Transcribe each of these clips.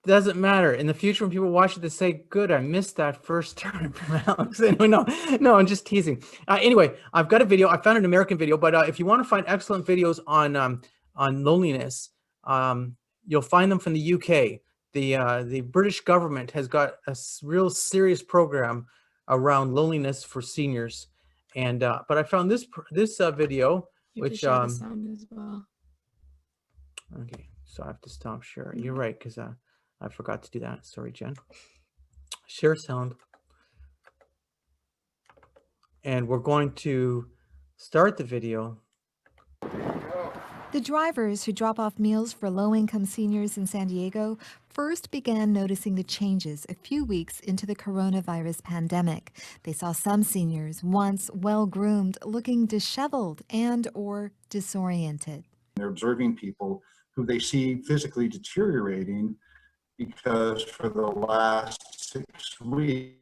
Doesn't matter. In the future, when people watch it, they say, good, I missed that first turn from Alex. Anyway, no, I'm just teasing. Anyway, I've got a video. I found an American video, but if you want to find excellent videos on loneliness, you'll find them from the UK. The British government has got a real serious program around loneliness for seniors. And but I found this video, which share the sound as well. Okay, so I have to stop sharing. You're right, because I forgot to do that. Sorry, Jen. Share sound. And we're going to start the video. The drivers who drop off meals for low-income seniors in San Diego first began noticing the changes a few weeks into the coronavirus pandemic. They saw some seniors, once well-groomed, looking disheveled and or disoriented. They're observing people who they see physically deteriorating because for the last 6 weeks,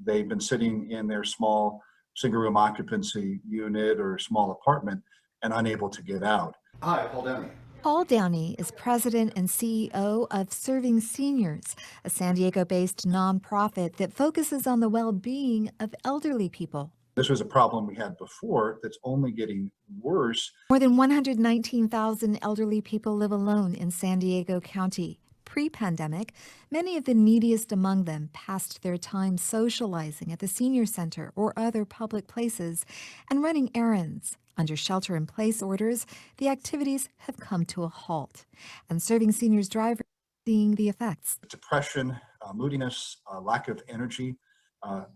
they've been sitting in their small single-room occupancy unit or small apartment and unable to get out. Hi, Paul Downey. Paul Downey is president and CEO of Serving Seniors, a San Diego-based nonprofit that focuses on the well-being of elderly people. This was a problem we had before that's only getting worse. More than 119,000 elderly people live alone in San Diego County. Pre-pandemic, many of the neediest among them passed their time socializing at the senior center or other public places and running errands. Under shelter-in-place orders, the activities have come to a halt, and Serving Seniors drivers are seeing the effects. Depression, moodiness, lack of energy,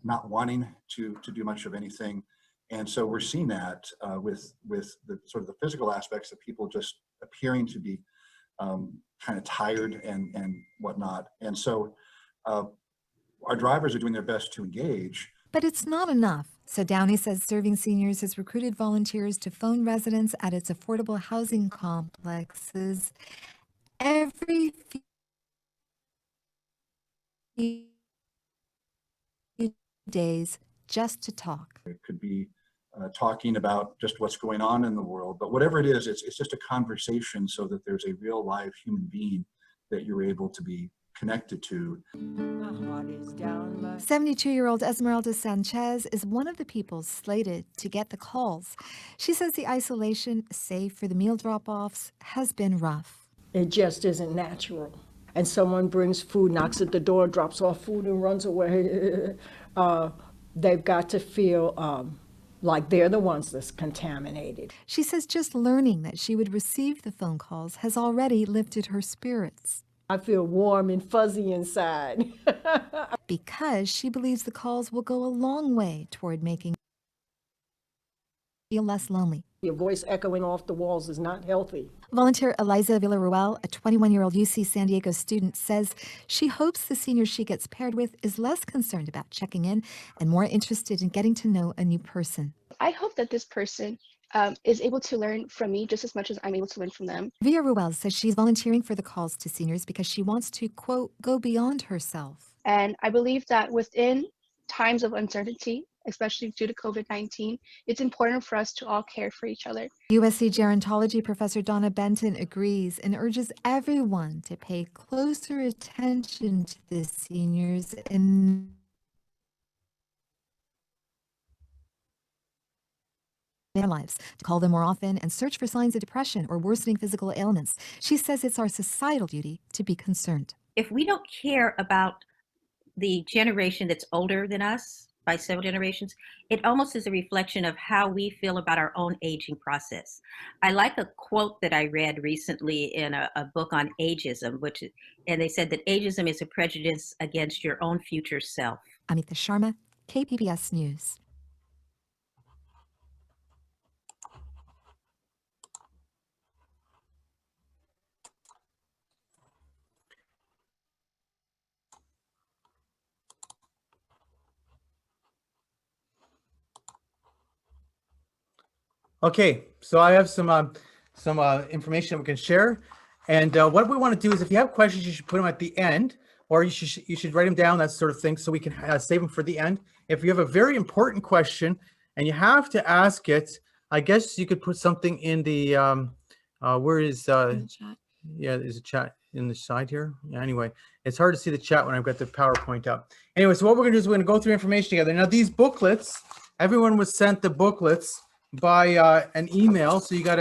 not wanting to do much of anything. And so we're seeing that with the sort of the physical aspects of people just appearing to be kind of tired and whatnot. And so our drivers are doing their best to engage. But it's not enough. So Downey says Serving Seniors has recruited volunteers to phone residents at its affordable housing complexes every few days just to talk. It could be talking about just what's going on in the world, but whatever it is, it's just a conversation so that there's a real live human being that you're able to be connected to. 72-year-old Esmeralda Sanchez is one of the people slated to get the calls. She says the isolation, save for the meal drop-offs, has been rough. It just isn't natural. And someone brings food, knocks at the door, drops off food and runs away. They've got to feel like they're the ones that's contaminated. She says just learning that she would receive the phone calls has already lifted her spirits. I feel warm and fuzzy inside. Because she believes the calls will go a long way toward making her feel less lonely. Your voice echoing off the walls is not healthy. Volunteer Eliza Villaruel, a 21-year-old UC San Diego student, says she hopes the senior she gets paired with is less concerned about checking in and more interested in getting to know a new person. I hope that this person is able to learn from me just as much as I'm able to learn from them. Villaruel says she's volunteering for the calls to seniors because she wants to, quote, go beyond herself. And I believe that within times of uncertainty, especially due to COVID-19, it's important for us to all care for each other. USC gerontology professor Donna Benton agrees and urges everyone to pay closer attention to the seniors in their lives, to call them more often and search for signs of depression or worsening physical ailments. She says it's our societal duty to be concerned. If we don't care about the generation that's older than us by several generations, it almost is a reflection of how we feel about our own aging process. I like a quote that I read recently in a book on ageism, and they said that ageism is a prejudice against your own future self. Amita Sharma, KPBS News. Okay, so I have some information we can share, and what we want to do is, if you have questions, you should put them at the end, or you should write them down, that sort of thing, so we can save them for the end. If you have a very important question and you have to ask it, I guess you could put something in the Where is, in the chat. yeah, there's a chat in the side here. Yeah, anyway, it's hard to see the chat when I've got the PowerPoint up. Anyway, so what we're gonna do is we're gonna go through information together. Now these booklets, everyone was sent the booklets by an email. So you got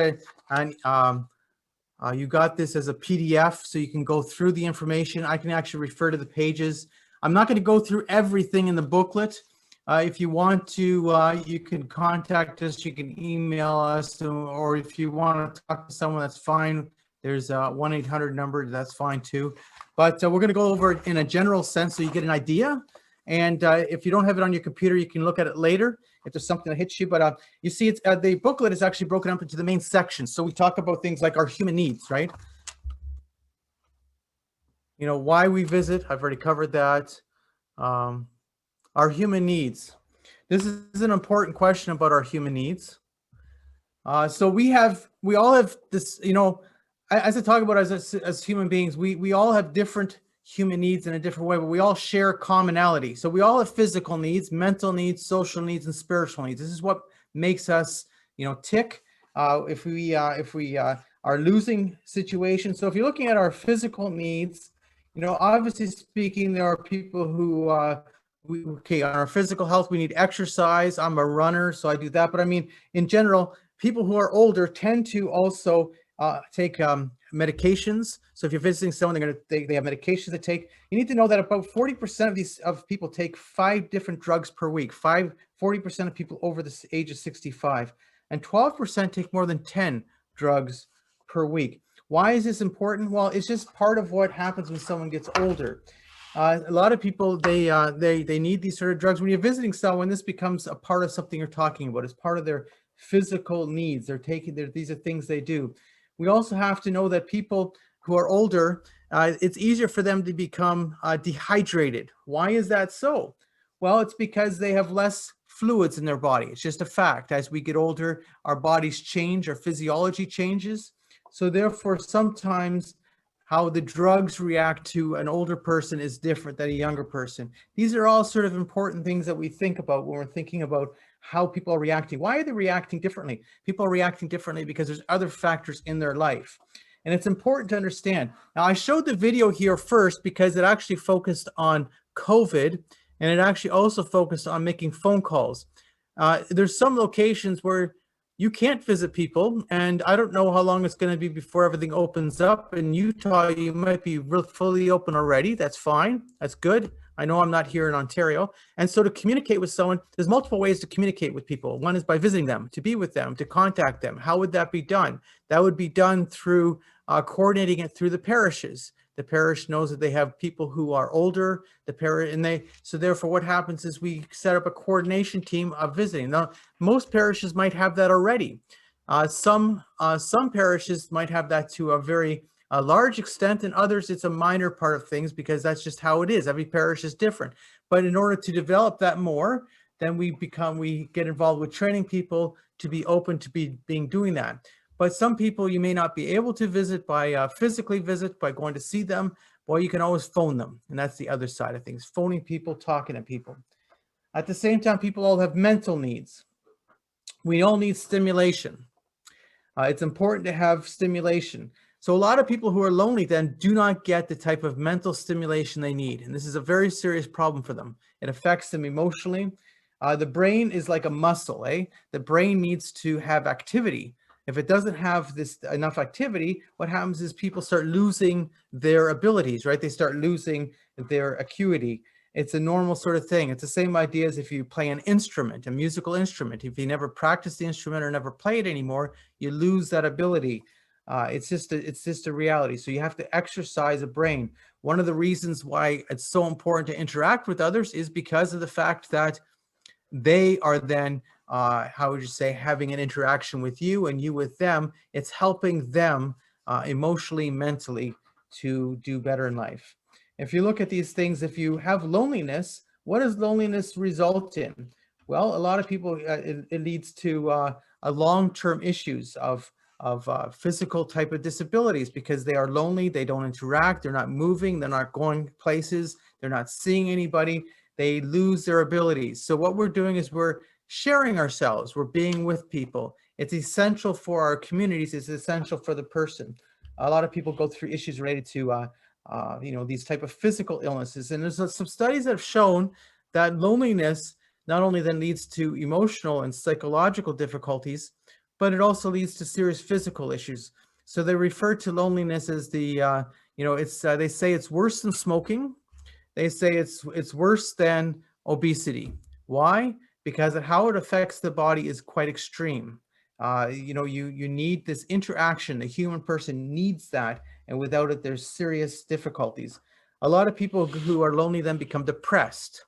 you got this as a PDF, so you can go through the information. I can actually refer to the pages. I'm not going to go through everything in the booklet. If you want to, you can contact us, you can email us, or if you want to talk to someone, that's fine. There's a 1-800 number, that's fine too. But we're going to go over it in a general sense so you get an idea. And if you don't have it on your computer, you can look at it later if there's something that hits you. But you see, it's the booklet is actually broken up into the main sections. So we talk about things like our human needs, right? You know, why we visit, I've already covered that. Our human needs. This is an important question about our human needs. So we all have this, you know, as I talk about as human beings, we all have different human needs in a different way, but we all share commonality. So we all have physical needs, mental needs, social needs, and spiritual needs. This is what makes us, you know, tick. If we are losing situations. So if you're looking at our physical needs, you know, obviously speaking, there are people who, on our physical health, we need exercise. I'm a runner, so I do that. But I mean, in general, people who are older tend to also take medications. So if you're visiting someone, they have medications to take. You need to know that about 40% of people take 5 different drugs per week. 40% of people over the age of 65, and 12% take more than 10 drugs per week. Why is this important? Well, it's just part of what happens when someone gets older. A lot of people, they need these sort of drugs. When you're visiting someone, this becomes a part of something you're talking about. It's part of their physical needs. These are things they do. We also have to know that people who are older, it's easier for them to become dehydrated. Why is that so? Well, it's because they have less fluids in their body. It's just a fact. As we get older, our bodies change, our physiology changes. So therefore, sometimes how the drugs react to an older person is different than a younger person. These are all sort of important things that we think about when we're thinking about how people are reacting. Why are they reacting differently? People are reacting differently because there's other factors in their life. And it's important to understand. Now, I showed the video here first because it actually focused on COVID, and it actually also focused on making phone calls. There's some locations where you can't visit people, and I don't know how long it's going to be before everything opens up. In Utah, you might be fully open already. That's fine. That's good. I know I'm not here in Ontario. And so to communicate with someone, there's multiple ways to communicate with people. One is by visiting them, to be with them, to contact them. How would that be done? That would be done through coordinating it through the parishes. The parish knows that they have people who are older, so therefore what happens is we set up a coordination team of visiting. Now, most parishes might have that already. Some parishes might have that to a very large extent, and others it's a minor part of things because that's just how it is. Every parish is different. But in order to develop that more, then we get involved with training people to be open to doing that. But some people you may not be able to visit by physically visit by going to see them, or you can always phone them. And that's the other side of things, phoning people, talking to people. At the same time, people all have mental needs. We all need stimulation. It's important to have stimulation. So a lot of people who are lonely then do not get the type of mental stimulation they need. And this is a very serious problem for them. It affects them emotionally. The brain is like a muscle, eh? The brain needs to have activity. If it doesn't have enough activity, what happens is people start losing their abilities, right? They start losing their acuity. It's a normal sort of thing. It's the same idea as if you play an instrument, a musical instrument. If you never practice the instrument or never play it anymore, you lose that ability. It's just a reality. So you have to exercise a brain. One of the reasons why it's so important to interact with others is because of the fact that they are then how would you say, having an interaction with you and you with them. It's helping them emotionally, mentally to do better in life. If you look at these things, if you have loneliness, what does loneliness result in? Well, a lot of people, it leads to a long-term issues of physical type of disabilities because they are lonely, they don't interact, they're not moving, they're not going places, they're not seeing anybody, they lose their abilities. So what we're doing is we're sharing ourselves, we're being with people. It's essential for our communities. It's essential for the person. A lot of people go through issues related to, these type of physical illnesses. And there's some studies that have shown that loneliness not only then leads to emotional and psychological difficulties, but it also leads to serious physical issues. So they refer to loneliness as the, they say it's worse than smoking. They say it's worse than obesity. Why? Because of how it affects the body is quite extreme. You need this interaction. The human person needs that, and without it, there's serious difficulties. A lot of people who are lonely then become depressed.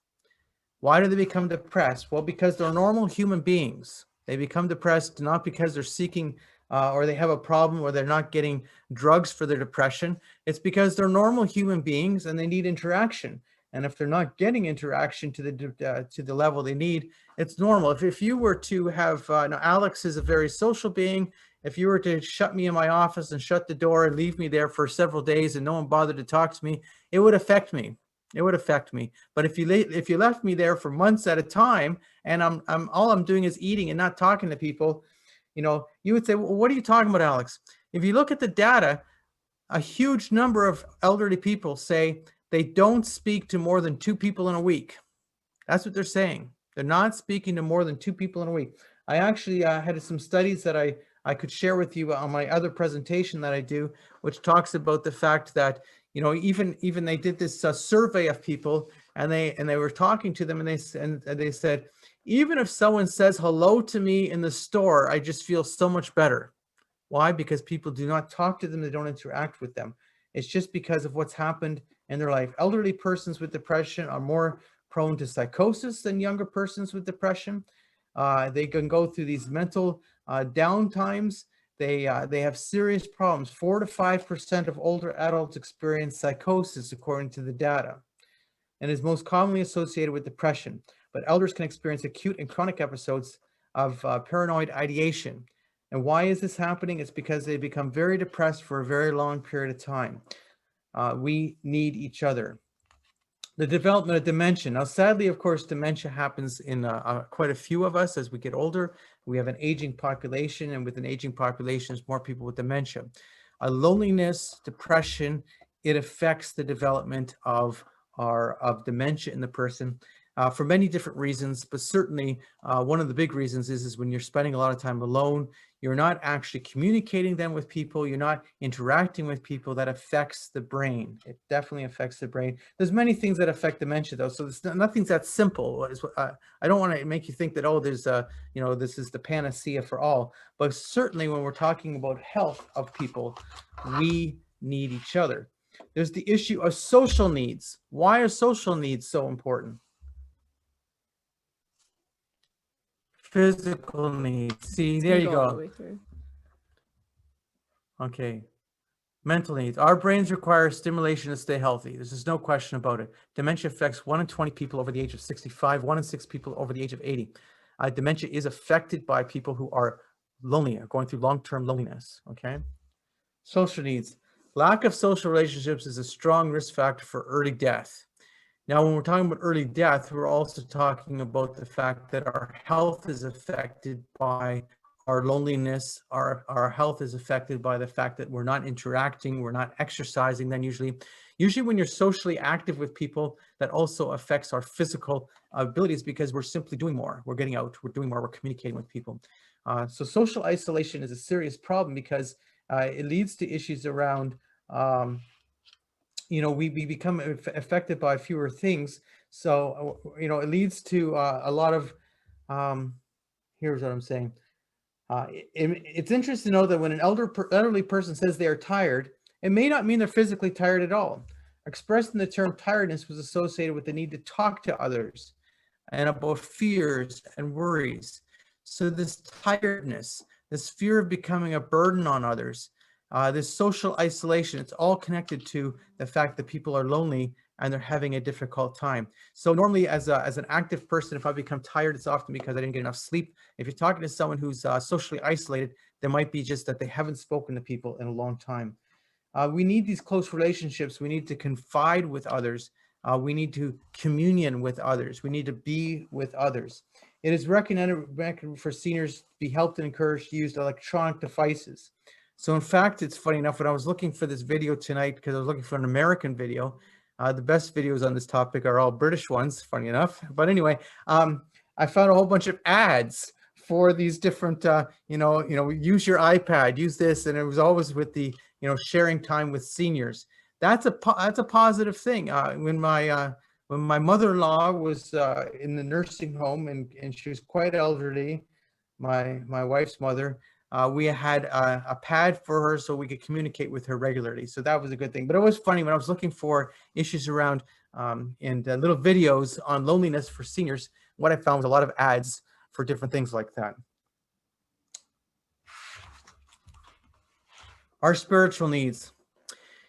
Why do they become depressed? Well, because they're normal human beings. They become depressed not because they're seeking or they have a problem or they're not getting drugs for their depression. It's because they're normal human beings and they need interaction. And if they're not getting interaction to the level they need, it's normal. If you were to have, now Alex is a very social being. If you were to shut me in my office and shut the door and leave me there for several days and no one bothered to talk to me, it would affect me. It would affect me. But if you left me there for months at a time and all I'm doing is eating and not talking to people, you would say, well, what are you talking about, Alex? If you look at the data, a huge number of elderly people say they don't speak to more than 2 people in a week. That's what they're saying. They're not speaking to more than 2 people in a week. I actually had some studies that I could share with you on my other presentation that I do, which talks about the fact that, even they did this survey of people and they were talking to them and they said, even if someone says hello to me in the store, I just feel so much better. Why? Because people do not talk to them. They don't interact with them. It's just because of what's happened in their life. Elderly persons with depression are more prone to psychosis than younger persons with depression. They can go through these mental downtimes. They have serious problems. 4 to 5% of older adults experience psychosis, according to the data, and is most commonly associated with depression. But elders can experience acute and chronic episodes of paranoid ideation. And why is this happening? It's because they become very depressed for a very long period of time. We need each other. The development of dementia. Now, sadly, of course, dementia happens in quite a few of us as we get older. We have an aging population, and with an aging population, there's more people with dementia. Loneliness, depression, it affects the development of dementia in the person for many different reasons, but certainly one of the big reasons is when you're spending a lot of time alone, you're not actually communicating them with people, you're not interacting with people. That affects the brain. It definitely affects the brain. There's many things that affect dementia though, so nothing's that simple. I don't want to make you think that, oh, there's this is the panacea for all, but certainly when we're talking about health of people, we need each other. There's the issue of social needs. Why are social needs so important? Physical needs. See, there you go. Okay. Mental needs. Our brains require stimulation to stay healthy. There's just no question about it. Dementia affects 1 in 20 people over the age of 65, 1 in 6 people over the age of 80. Dementia is affected by people who are lonely, or going through long-term loneliness. Okay. Social needs. Lack of social relationships is a strong risk factor for early death. Now, when we're talking about early death, we're also talking about the fact that our health is affected by our loneliness. Our health is affected by the fact that we're not interacting, we're not exercising. Then usually when you're socially active with people, that also affects our physical abilities because we're simply doing more. We're getting out, we're doing more, we're communicating with people. So social isolation is a serious problem because it leads to issues around we become affected by fewer things. So, it leads to a lot of, here's what I'm saying. It's interesting to know that when an elderly person says they are tired, it may not mean they're physically tired at all. Expressing the term tiredness was associated with the need to talk to others and about fears and worries. So this tiredness, this fear of becoming a burden on others, this social isolation, it's all connected to the fact that people are lonely and they're having a difficult time. So normally as an active person, if I become tired, it's often because I didn't get enough sleep. If you're talking to someone who's socially isolated, there might be just that they haven't spoken to people in a long time. We need these close relationships. We need to confide with others. We need to communion with others. We need to be with others. it is recommended for seniors to be helped and encouraged to use electronic devices. So in fact, it's funny enough, when I was looking for this video tonight, because I was looking for an American video, the best videos on this topic are all British ones, funny enough. But anyway, I found a whole bunch of ads for these different, use your iPad, use this, and it was always with the, sharing time with seniors. That's a positive thing. When my mother-in-law was in the nursing home and she was quite elderly, my wife's mother, we had a pad for her so we could communicate with her regularly. So that was a good thing. But it was funny when I was looking for issues around and little videos on loneliness for seniors, what I found was a lot of ads for different things like that. Our spiritual needs.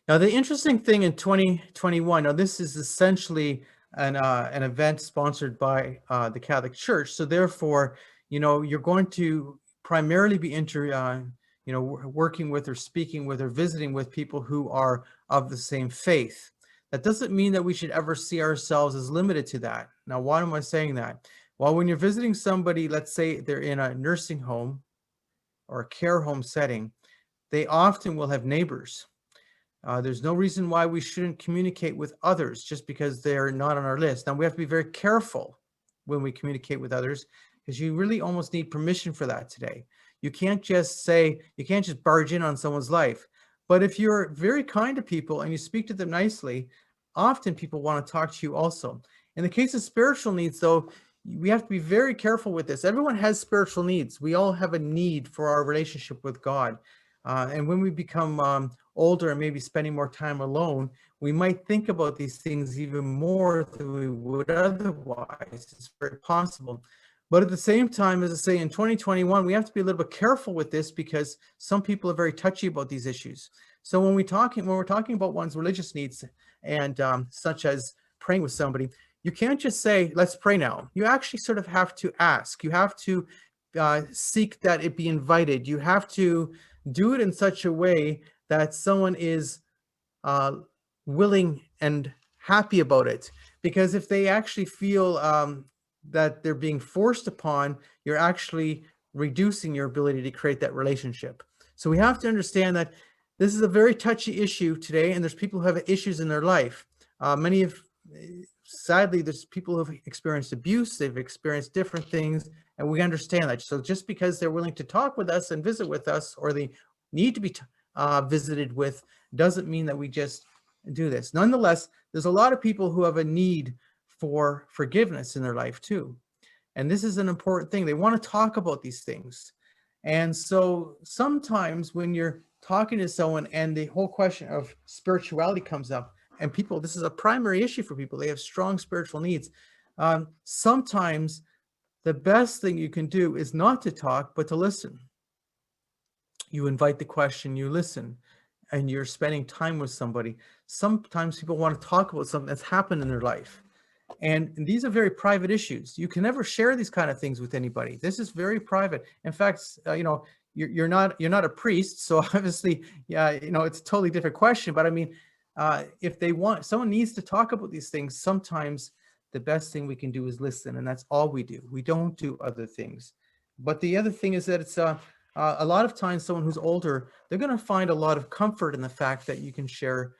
Now, the interesting thing in 2021, now this is essentially an event sponsored by the Catholic Church. So therefore, you're going to primarily be working with or speaking with or visiting with people who are of the same faith. That doesn't mean that we should ever see ourselves as limited to that. Now, why am I saying that? Well, when you're visiting somebody, let's say they're in a nursing home or a care home setting, they often will have neighbors. There's no reason why we shouldn't communicate with others just because they're not on our list. Now, we have to be very careful when we communicate with others, because you really almost need permission for that today. You can't just barge in on someone's life. But if you're very kind to people and you speak to them nicely, often people want to talk to you also. In the case of spiritual needs, though, we have to be very careful with this. Everyone has spiritual needs. We all have a need for our relationship with God. And when we become older and maybe spending more time alone, we might think about these things even more than we would otherwise. It's very possible. But at the same time, as I say, in 2021, we have to be a little bit careful with this because some people are very touchy about these issues. So when we're talking about one's religious needs and such as praying with somebody, you can't just say, let's pray now. You actually sort of have to ask. You have to seek that it be invited. You have to do it in such a way that someone is willing and happy about it. Because if they actually feel that they're being forced upon, you're actually reducing your ability to create that relationship. So we have to understand that this is a very touchy issue today, and there's people who have issues in their life. Sadly, there's people who have experienced abuse, they've experienced different things, and we understand that. So just because they're willing to talk with us and visit with us, or they need to be visited with, doesn't mean that we just do this. Nonetheless, there's a lot of people who have a need for forgiveness in their life too. And this is an important thing. They want to talk about these things. And so sometimes when you're talking to someone and the whole question of spirituality comes up, and people, this is a primary issue for people, they have strong spiritual needs. Sometimes the best thing you can do is not to talk, but to listen. You invite the question, you listen, and you're spending time with somebody. Sometimes people want to talk about something that's happened in their life. And these are very private issues. You can never share these kind of things with anybody. This is very private. In fact, you're not a priest, so obviously, it's a totally different question. But I mean, if someone needs to talk about these things, sometimes the best thing we can do is listen, and that's all we do. We don't do other things. But the other thing is that it's a lot of times someone who's older, they're going to find a lot of comfort in the fact that you can share.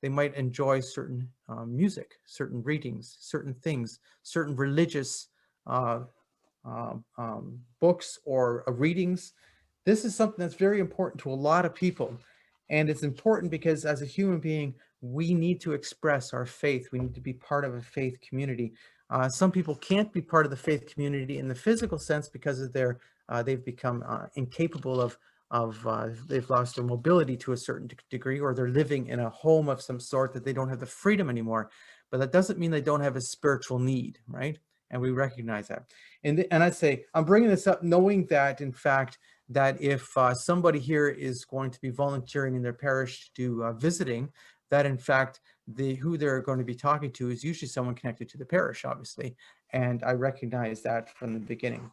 They might enjoy certain music, certain readings, certain things, certain religious books or readings. This is something that's very important to a lot of people. And it's important because as a human being, we need to express our faith. We need to be part of a faith community. Some people can't be part of the faith community in the physical sense because of they've become incapable of they've lost their mobility to a certain degree, or they're living in a home of some sort that they don't have the freedom anymore. But that doesn't mean they don't have a spiritual need, right? And we recognize that. And I'd say, I'm bringing this up knowing that, in fact, that if somebody here is going to be volunteering in their parish to do visiting, that in fact, who they're going to be talking to is usually someone connected to the parish, obviously. And I recognize that from the beginning.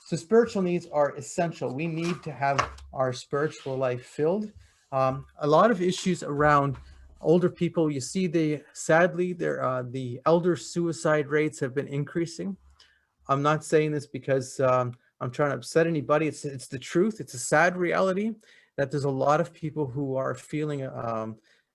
So spiritual needs are essential. We need to have our spiritual life filled. A lot of issues around older people, you see sadly, the elder suicide rates have been increasing. I'm not saying this because I'm trying to upset anybody. It's the truth. It's a sad reality that there's a lot of people who are feeling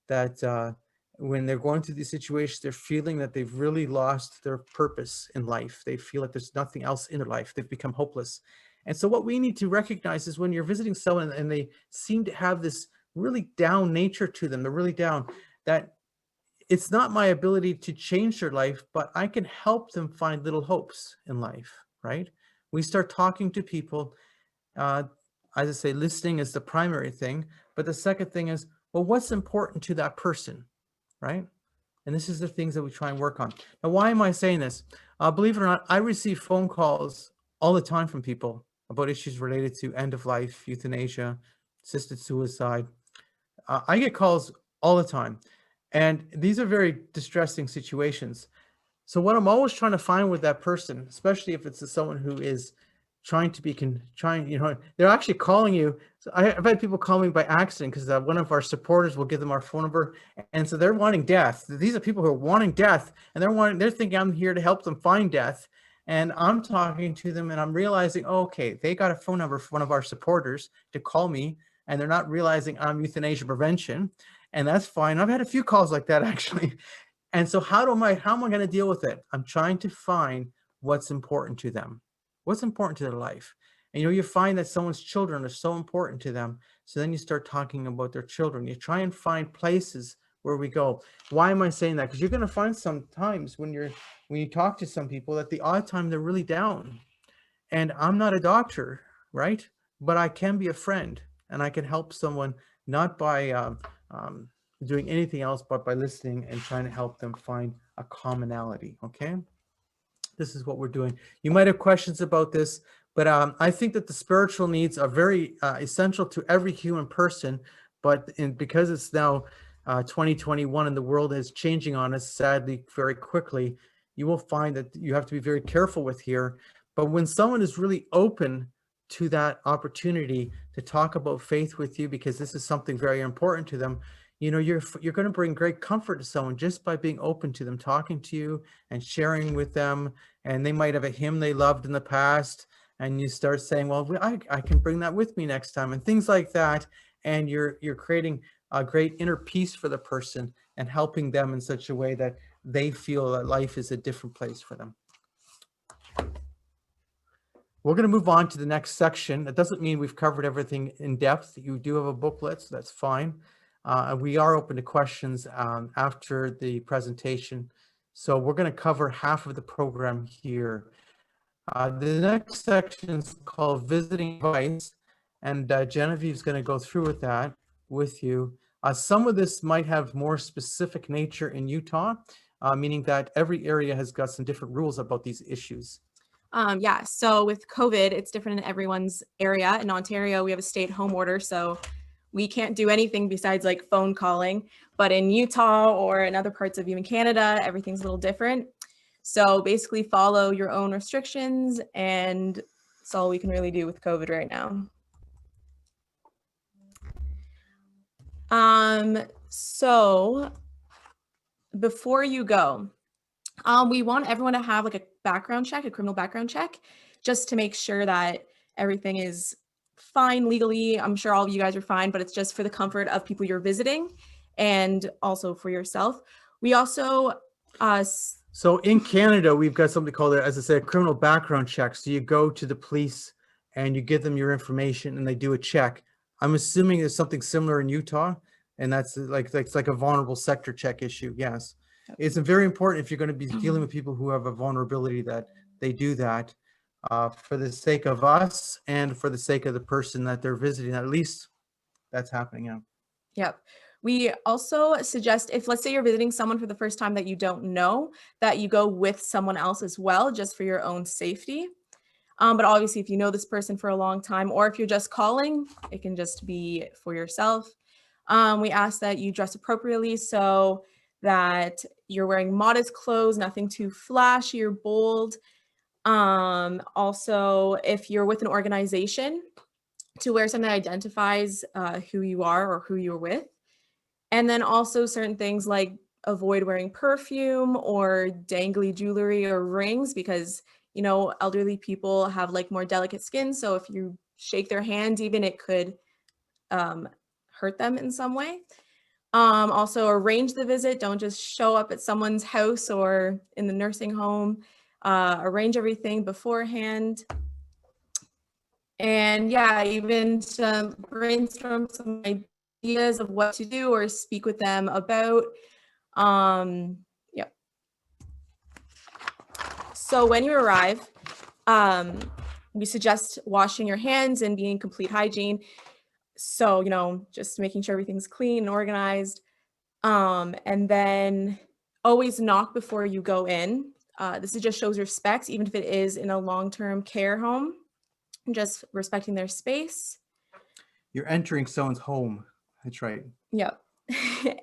that when they're going through these situations, they're feeling that they've really lost their purpose in life. They feel like there's nothing else in their life. They've become hopeless. And so what we need to recognize is when you're visiting someone and they seem to have this really down nature to them, they're really down, that it's not my ability to change their life, but I can help them find little hopes in life, right? We start talking to people. Uh, as I say, listening is the primary thing, but the second thing is, well, what's important to that person, right? And this is the things that we try and work on. Now, why am I saying this? Believe it or not, I receive phone calls all the time from people about issues related to end of life, euthanasia, assisted suicide. I get calls all the time. And these are very distressing situations. So what I'm always trying to find with that person, especially if it's someone who is trying to be they're actually calling you. So I've had people call me by accident because one of our supporters will give them our phone number, and so they're wanting death. These are people who are wanting death, and they're thinking I'm here to help them find death. And I'm talking to them, and I'm realizing, oh, okay, they got a phone number for one of our supporters to call me, and they're not realizing I'm euthanasia prevention, and that's fine. I've had a few calls like that actually. And so how am I going to deal with it? I'm trying to find what's important to them. What's important to their life? And you find that someone's children are so important to them. So then you start talking about their children. You try and find places where we go. Why am I saying that? Because you're going to find sometimes when you talk to some people that the odd time they're really down. And I'm not a doctor, right? But I can be a friend, and I can help someone not by doing anything else, but by listening and trying to help them find a commonality. Okay. This is what we're doing. You might have questions about this, but I think that the spiritual needs are very essential to every human person. But because it's now 2021 and the world is changing on us, sadly, very quickly, you will find that you have to be very careful with here. But when someone is really open to that opportunity to talk about faith with you, because this is something very important to them, you're going to bring great comfort to someone just by being open to them, talking to you and sharing with them. And they might have a hymn they loved in the past, and you start saying, well, I can bring that with me next time, and things like that. And you're creating a great inner peace for the person and helping them in such a way that they feel that life is a different place for them. We're going to move on to the next section. That doesn't mean we've covered everything in depth. You do have a booklet, so that's fine. We are open to questions after the presentation. So we're going to cover half of the program here. The next section is called Visiting Advice, and Genevieve's going to go through with you. Some of this might have more specific nature in Utah, meaning that every area has got some different rules about these issues. Yeah, so with COVID, it's different in everyone's area. In Ontario, we have a stay-at-home order, so we can't do anything besides like phone calling. But in Utah or in other parts of even Canada, everything's a little different. So basically follow your own restrictions, and that's all we can really do with COVID right now. So before you go, we want everyone to have like a background check, a criminal background check, just to make sure that everything is fine legally. I'm sure all of you guys are fine, but it's just for the comfort of people you're visiting and also for yourself. We also so in Canada, we've got something called, as I said, a criminal background check. So you go to the police and you give them your information and they do a check. I'm assuming there's something similar in Utah, and that's like a vulnerable sector check issue. Yes. It's very important if you're going to be dealing with people who have a vulnerability that they do that for the sake of us and for the sake of the person that they're visiting. At least that's happening now. Yep. We also suggest, if let's say you're visiting someone for the first time that you don't know, that you go with someone else as well, just for your own safety. But obviously, if you know this person for a long time, or if you're just calling, it can just be for yourself. We ask that you dress appropriately so that you're wearing modest clothes, nothing too flashy or bold. Also, if you're with an organization, to wear something that identifies who you are or who you're with. And then also certain things like avoid wearing perfume or dangly jewelry or rings, because You know, elderly people have like more delicate skin, so if you shake their hand, even it could hurt them in some way. Also arrange the visit. Don't just show up at someone's house or in the nursing home. Arrange everything beforehand. And yeah, even to brainstorm some ideas of what to do or speak with them about. Yep. So when you arrive, we suggest washing your hands and being in complete hygiene. So, you know, just making sure everything's clean and organized. And then always knock before you go in. This just shows respect, even if it is in a long-term care home, just respecting their space. You're entering someone's home. That's right. Yep.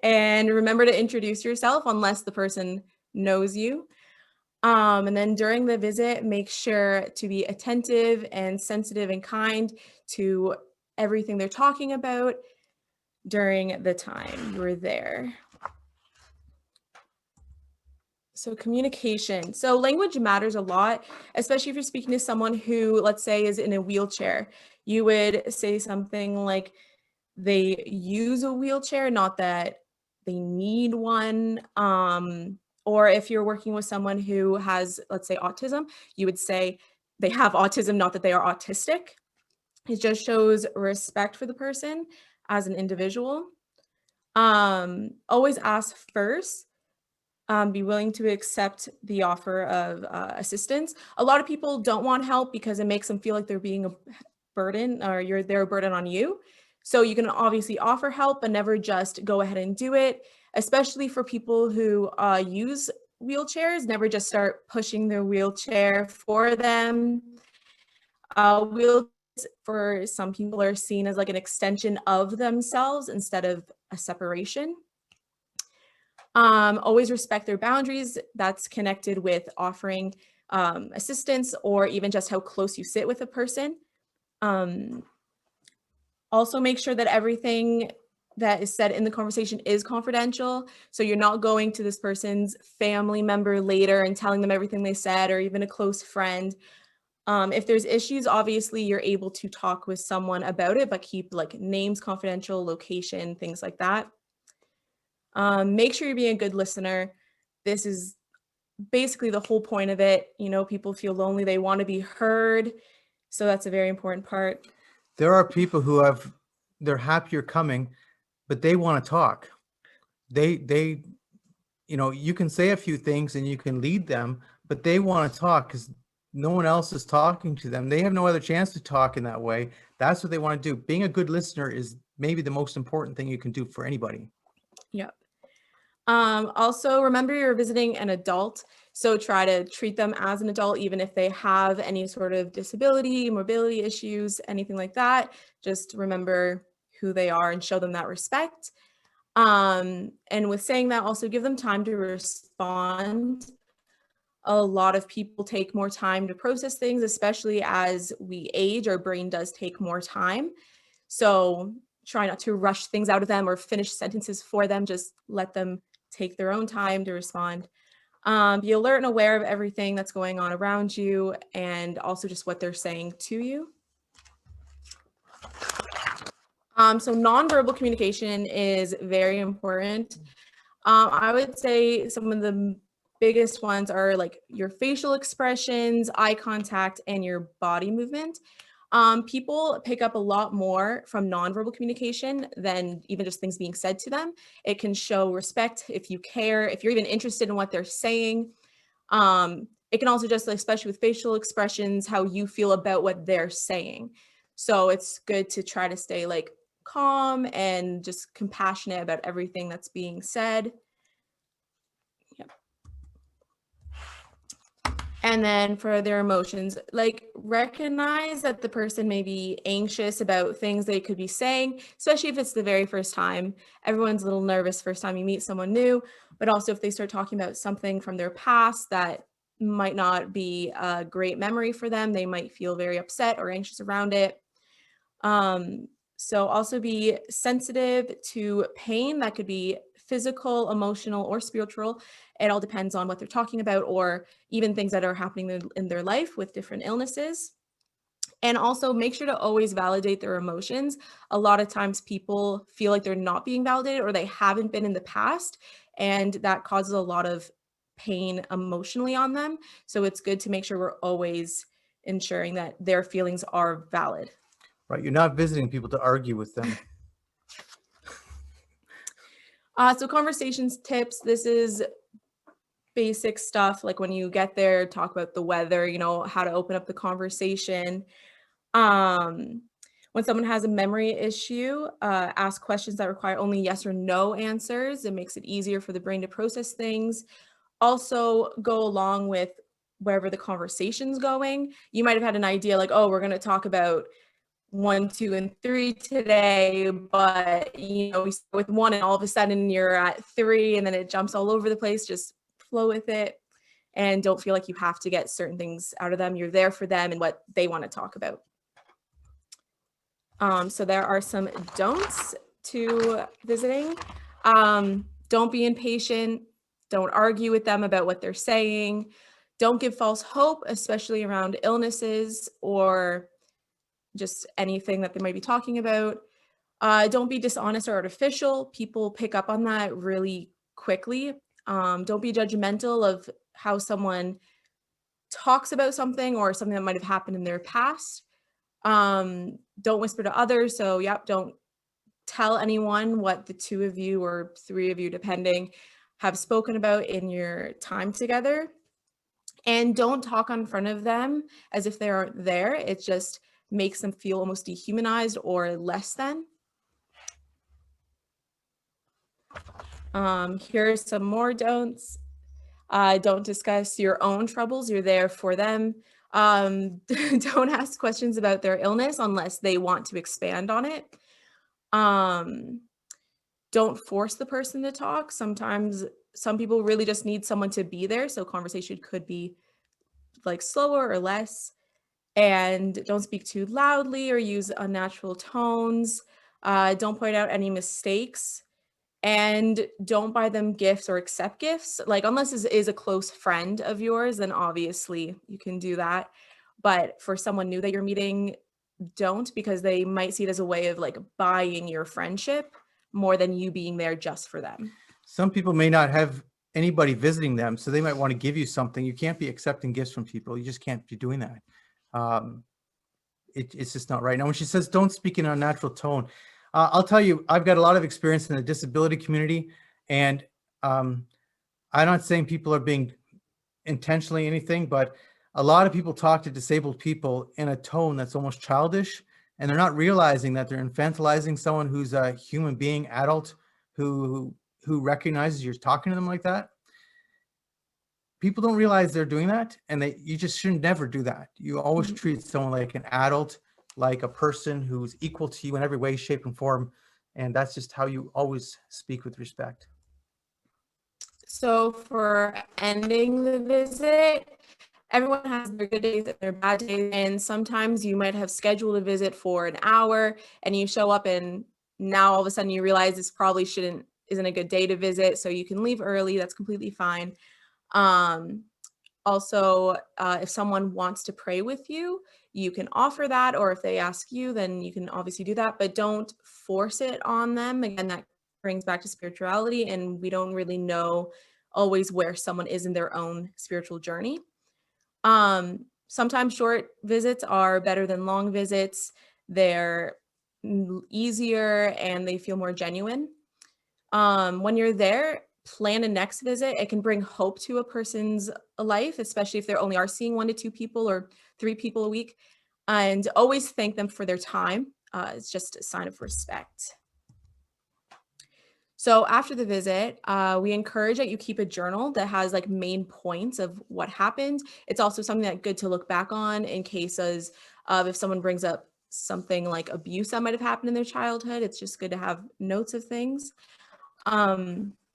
And remember to introduce yourself unless the person knows you. And then during the visit, make sure to be attentive and sensitive and kind to everything they're talking about during the time you were there. So communication. So language matters a lot, especially if you're speaking to someone who, let's say, is in a wheelchair. You would say something like they use a wheelchair, not that they need one. Or if you're working with someone who has, let's say, autism, you would say they have autism, not that they are autistic. It just shows respect for the person as an individual. Always ask first. Be willing to accept the offer of assistance. A lot of people don't want help because it makes them feel like they're being a burden, or they're a burden on you. So you can obviously offer help, but never just go ahead and do it, especially for people who use wheelchairs. Never just start pushing their wheelchair for them. Wheelchairs for some people are seen as like an extension of themselves instead of a separation. Always respect their boundaries. That's connected with offering assistance or even just how close you sit with a person. Also make sure that everything that is said in the conversation is confidential. So you're not going to this person's family member later and telling them everything they said, or even a close friend. If there's issues, obviously you're able to talk with someone about it, but keep like names confidential, location, things like that. Make sure you're being a good listener. This is basically the whole point of it. You know, people feel lonely, they want to be heard. So that's a very important part. There are people who they're happy you're coming, but they want to talk. They, you know, you can say a few things and you can lead them, but they want to talk because no one else is talking to them. They have no other chance to talk in that way. That's what they want to do. Being a good listener is maybe the most important thing you can do for anybody. Yep. Also, remember you're visiting an adult, so try to treat them as an adult, even if they have any sort of disability, mobility issues, anything like that. Just remember who they are and show them that respect. And with saying that, also give them time to respond. A lot of people take more time to process things, especially as we age, our brain does take more time. So try not to rush things out of them or finish sentences for them. Just let them take their own time to respond. Be alert and aware of everything that's going on around you, and also just what they're saying to you. So nonverbal communication is very important. I would say some of the biggest ones are like your facial expressions, eye contact, and your body movement. People pick up a lot more from nonverbal communication than even just things being said to them. It can show respect if you care, if you're even interested in what they're saying. It can also just, especially with facial expressions, how you feel about what they're saying. So it's good to try to stay like calm and just compassionate about everything that's being said. Yep. And then for their emotions, like recognize that the person may be anxious about things they could be saying, especially if it's the very first time. Everyone's a little nervous first time you meet someone new, but also if they start talking about something from their past that might not be a great memory for them, they might feel very upset or anxious around it. So also be sensitive to pain that could be physical, emotional, or spiritual. It all depends on what they're talking about, or even things that are happening in their life with different illnesses. And also make sure to always validate their emotions. A lot of times people feel like they're not being validated, or they haven't been in the past, and that causes a lot of pain emotionally on them. So it's good to make sure we're always ensuring that their feelings are valid. Right. You're not visiting people to argue with them. So conversations tips, this is basic stuff. Like when you get there, talk about the weather, you know, how to open up the conversation. When someone has a memory issue, ask questions that require only yes or no answers. It makes it easier for the brain to process things. Also go along with wherever the conversation's going. You might have had an idea like, oh, we're going to talk about 1, 2, and 3 today, but you know, we start with 1 and all of a sudden you're at 3 and then it jumps all over the place. Just flow with it and don't feel like you have to get certain things out of them. You're there for them and what they want to talk about. So there are some don'ts to visiting. Don't be impatient. Don't argue with them about what they're saying. Don't give false hope, especially around illnesses or just anything that they might be talking about. Don't be dishonest or artificial. People pick up on that really quickly. Don't be judgmental of how someone talks about something or something that might have happened in their past. Don't whisper to others. So yep, don't tell anyone what the 2 of you or 3 of you, depending, have spoken about in your time together. And don't talk in front of them as if they aren't there. It just makes them feel almost dehumanized or less than. Here are some more don'ts. Don't discuss your own troubles. You're there for them. Don't ask questions about their illness unless they want to expand on it. Don't force the person to talk. Sometimes some people really just need someone to be there. So conversation could be like slower or less. And don't speak too loudly or use unnatural tones. Don't point out any mistakes. And don't buy them gifts or accept gifts. Like unless this is a close friend of yours, then obviously you can do that. But for someone new that you're meeting, don't, because they might see it as a way of like buying your friendship more than you being there just for them. Some people may not have anybody visiting them, so they might want to give you something. You can't be accepting gifts from people. You just can't be doing that. It's just not right. Now, when she says don't speak in an unnatural tone, I'll tell you, I've got a lot of experience in the disability community, and I'm not saying people are being intentionally anything, but a lot of people talk to disabled people in a tone that's almost childish, and they're not realizing that they're infantilizing someone who's a human being, adult, who recognizes you're talking to them like that. People don't realize they're doing that, and you just should never do that. You always treat someone like an adult, like a person who's equal to you in every way, shape, and form. And that's just how you always speak with respect. So for ending the visit, everyone has their good days and their bad days. And sometimes you might have scheduled a visit for an hour and you show up and now all of a sudden you realize this probably isn't a good day to visit. So you can leave early. That's completely fine. Also, if someone wants to pray with you, you can offer that, or if they ask you, then you can obviously do that, but don't force it on them. Again, that brings back to spirituality, and we don't really know always where someone is in their own spiritual journey. Sometimes short visits are better than long visits. They're easier and they feel more genuine. When you're there, plan a next visit. It can bring hope to a person's life, especially if they only are seeing 1 to 2 people or 3 people a week. And always thank them for their time. It's just a sign of respect. So after the visit, we encourage that you keep a journal that has like main points of what happened. It's also something that's good to look back on in cases of if someone brings up something like abuse that might have happened in their childhood. It's just good to have notes of things.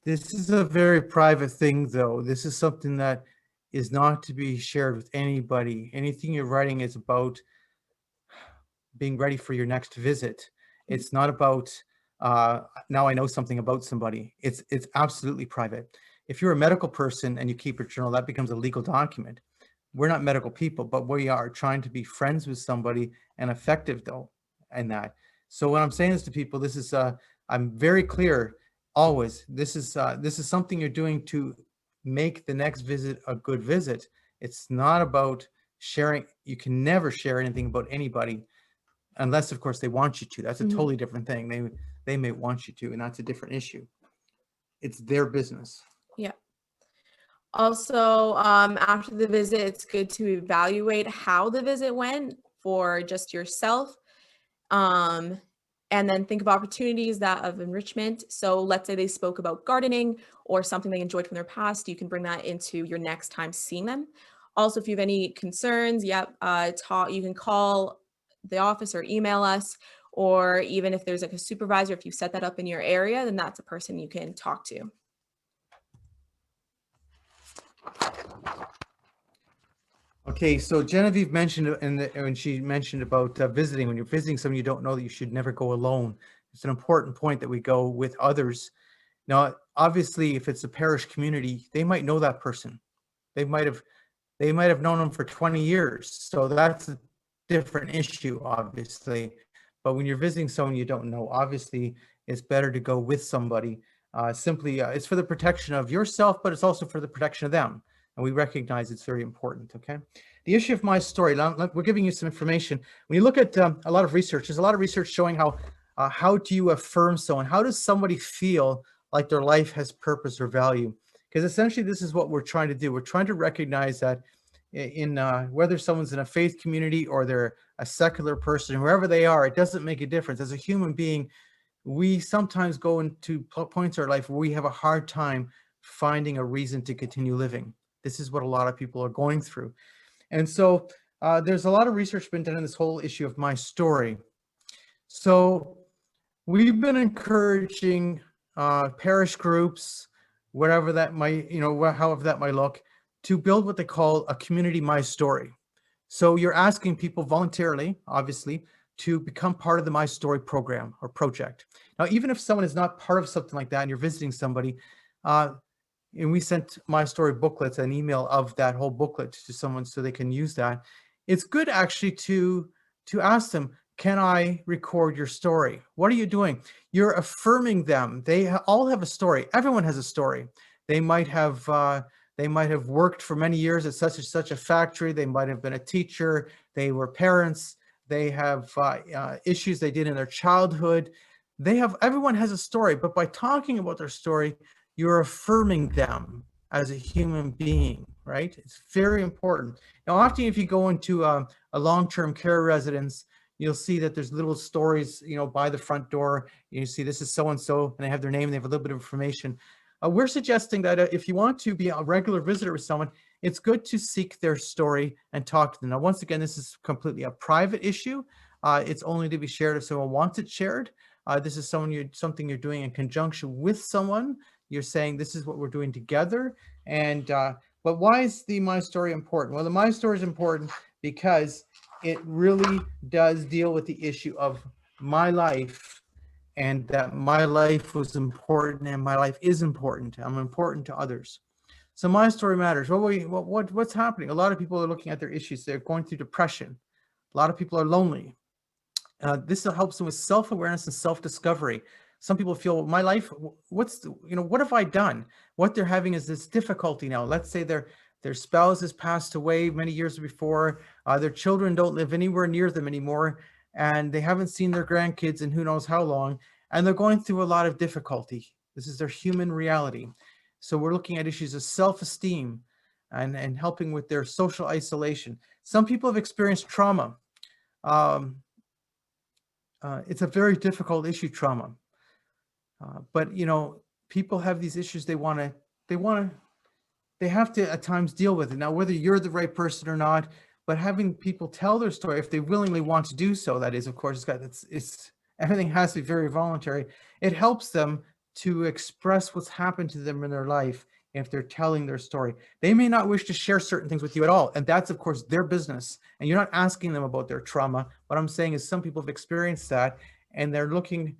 This is a very private thing, though. This is something that is not to be shared with anybody. Anything you're writing is about being ready for your next visit. It's not about now I know something about somebody. It's absolutely private. If you're a medical person and you keep a journal, that becomes a legal document. We're not medical people, but we are trying to be friends with somebody and effective though in that. So when I'm saying this to people, this is I'm very clear always. This is something you're doing to make the next visit a good visit. It's not about sharing. You can never share anything about anybody unless, of course, they want you to. That's a Mhm. totally different thing. They may want you to, and that's a different issue. It's their business. Yeah. Also, after the visit, it's good to evaluate how the visit went for just yourself. And then think of opportunities that of enrichment. So let's say they spoke about gardening or something they enjoyed from their past. You can bring that into your next time seeing them. Also, if you have any concerns, you can call the office or email us, or even if there's like a supervisor, if you set that up in your area, then that's a person you can talk to. Okay, so Genevieve mentioned when she mentioned about visiting, when you're visiting someone you don't know, that you should never go alone. It's an important point that we go with others. Now, obviously, if it's a parish community, they might know that person. They might have known them for 20 years. So that's a different issue, obviously. But when you're visiting someone you don't know, obviously, it's better to go with somebody. It's for the protection of yourself, but it's also for the protection of them. And we recognize it's very important, okay? The issue of my story, we're giving you some information. When you look at a lot of research, there's a lot of research showing how do you affirm someone? How does somebody feel like their life has purpose or value? Because essentially this is what we're trying to do. We're trying to recognize that in whether someone's in a faith community or they're a secular person, whoever they are, it doesn't make a difference. As a human being, we sometimes go into points in our life where we have a hard time finding a reason to continue living. This is what a lot of people are going through. And so there's a lot of research been done on this whole issue of my story. So we've been encouraging parish groups, whatever that might, however that might look, to build what they call a community My Story. So you're asking people voluntarily, obviously, to become part of the My Story program or project. Now, even if someone is not part of something like that and you're visiting somebody, and we sent My Story booklets, an email of that whole booklet to someone so they can use that. It's good actually to ask them, can I record your story? What are you doing? You're affirming them. They all have a story. Everyone has a story. They might have worked for many years at such and such a factory. They might have been a teacher. They were parents. They have issues they did in their childhood. Everyone has a story, but by talking about their story, you're affirming them as a human being, right? It's very important. Now, often if you go into a long-term care residence, you'll see that there's little stories, by the front door. You see this is so-and-so, and they have their name, and they have a little bit of information. We're suggesting that if you want to be a regular visitor with someone, it's good to seek their story and talk to them. Now, once again, this is completely a private issue. It's only to be shared if someone wants it shared. This is something you're doing in conjunction with someone. You're saying this is what we're doing together. And but why is the My Story important? Well, the My Story is important because it really does deal with the issue of my life, and that my life was important and my life is important. I'm important to others. So My Story matters. What's happening? A lot of people are looking at their issues. They're going through depression. A lot of people are lonely. This helps them with self-awareness and self-discovery. Some people feel, my life, what have I done? What they're having is this difficulty now. Let's say their spouse has passed away many years before. Their children don't live anywhere near them anymore, and they haven't seen their grandkids in who knows how long, and they're going through a lot of difficulty. This is their human reality. So we're looking at issues of self-esteem and helping with their social isolation. Some people have experienced trauma. It's a very difficult issue, trauma. But people have these issues they have to at times deal with it. Now, whether you're the right person or not, but having people tell their story, if they willingly want to do so, that is, of course, everything has to be very voluntary. It helps them to express what's happened to them in their life if they're telling their story. They may not wish to share certain things with you at all, and that's, of course, their business. And you're not asking them about their trauma. What I'm saying is some people have experienced that, and they're looking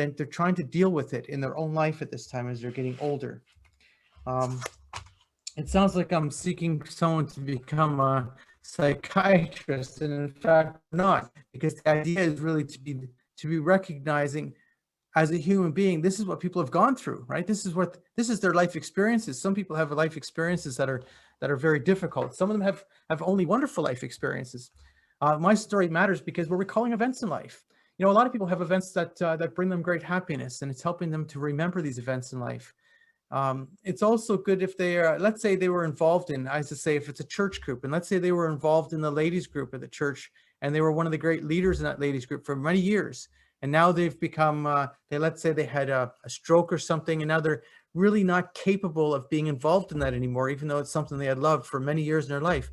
then they're trying to deal with it in their own life at this time as they're getting older. It sounds like I'm seeking someone to become a psychiatrist, and in fact not, because the idea is really to be recognizing as a human being, this is what people have gone through, right? This is their life experiences. Some people have life experiences that are very difficult. Some of them have only wonderful life experiences. My story matters because we're recalling events in life. You know, a lot of people have events that bring them great happiness, and it's helping them to remember these events in life. It's also good if they are, let's say they were involved in, I used to say, if it's a church group, and let's say they were involved in the ladies group of the church, and they were one of the great leaders in that ladies group for many years. And now they've become, let's say they had a stroke or something, and now they're really not capable of being involved in that anymore, even though it's something they had loved for many years in their life.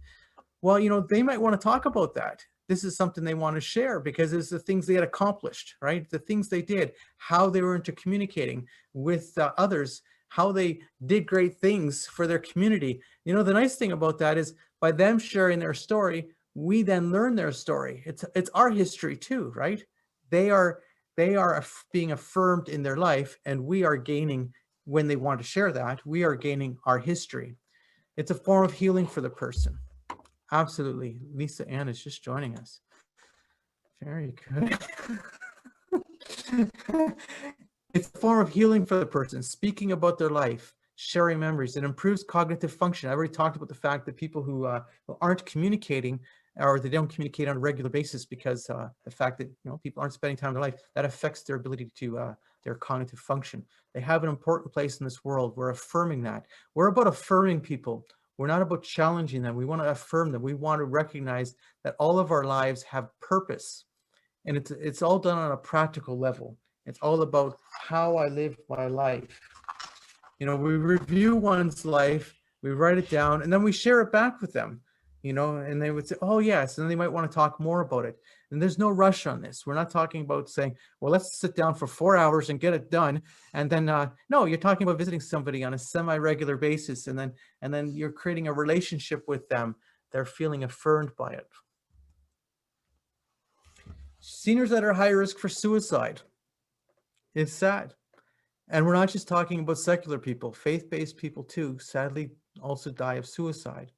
Well, you know, they might want to talk about that. This is something they want to share because it's the things they had accomplished, right? The things they did, how they were intercommunicating with others, how they did great things for their community. You know, the nice thing about that is by them sharing their story, we then learn their story. It's our history too, right? They are being affirmed in their life, and we are gaining, when they want to share that, we are gaining our history. It's a form of healing for the person. Absolutely. Lisa Ann is just joining us. Very good. It's a form of healing for the person, speaking about their life, sharing memories. It improves cognitive function. I already talked about the fact that people who aren't communicating, or they don't communicate on a regular basis because the fact that, you know, people aren't spending time in their life, that affects their ability to their cognitive function. They have an important place in this world. We're affirming that. We're about affirming people. We're not about challenging them. We want to affirm them. We want to recognize that all of our lives have purpose, and it's all done on a practical level. It's all about how I live my life. You know, we review one's life, we write it down, and then we share it back with them, you know, and they would say, oh yes, and then they might want to talk more about it. And there's no rush on this. We're not talking about saying, well, let's sit down for 4 hours and get it done. And then, no, you're talking about visiting somebody on a semi-regular basis, and then you're creating a relationship with them. They're feeling affirmed by it. Seniors that are high risk for suicide. It's sad. And we're not just talking about secular people, faith-based people too, sadly also die of suicide.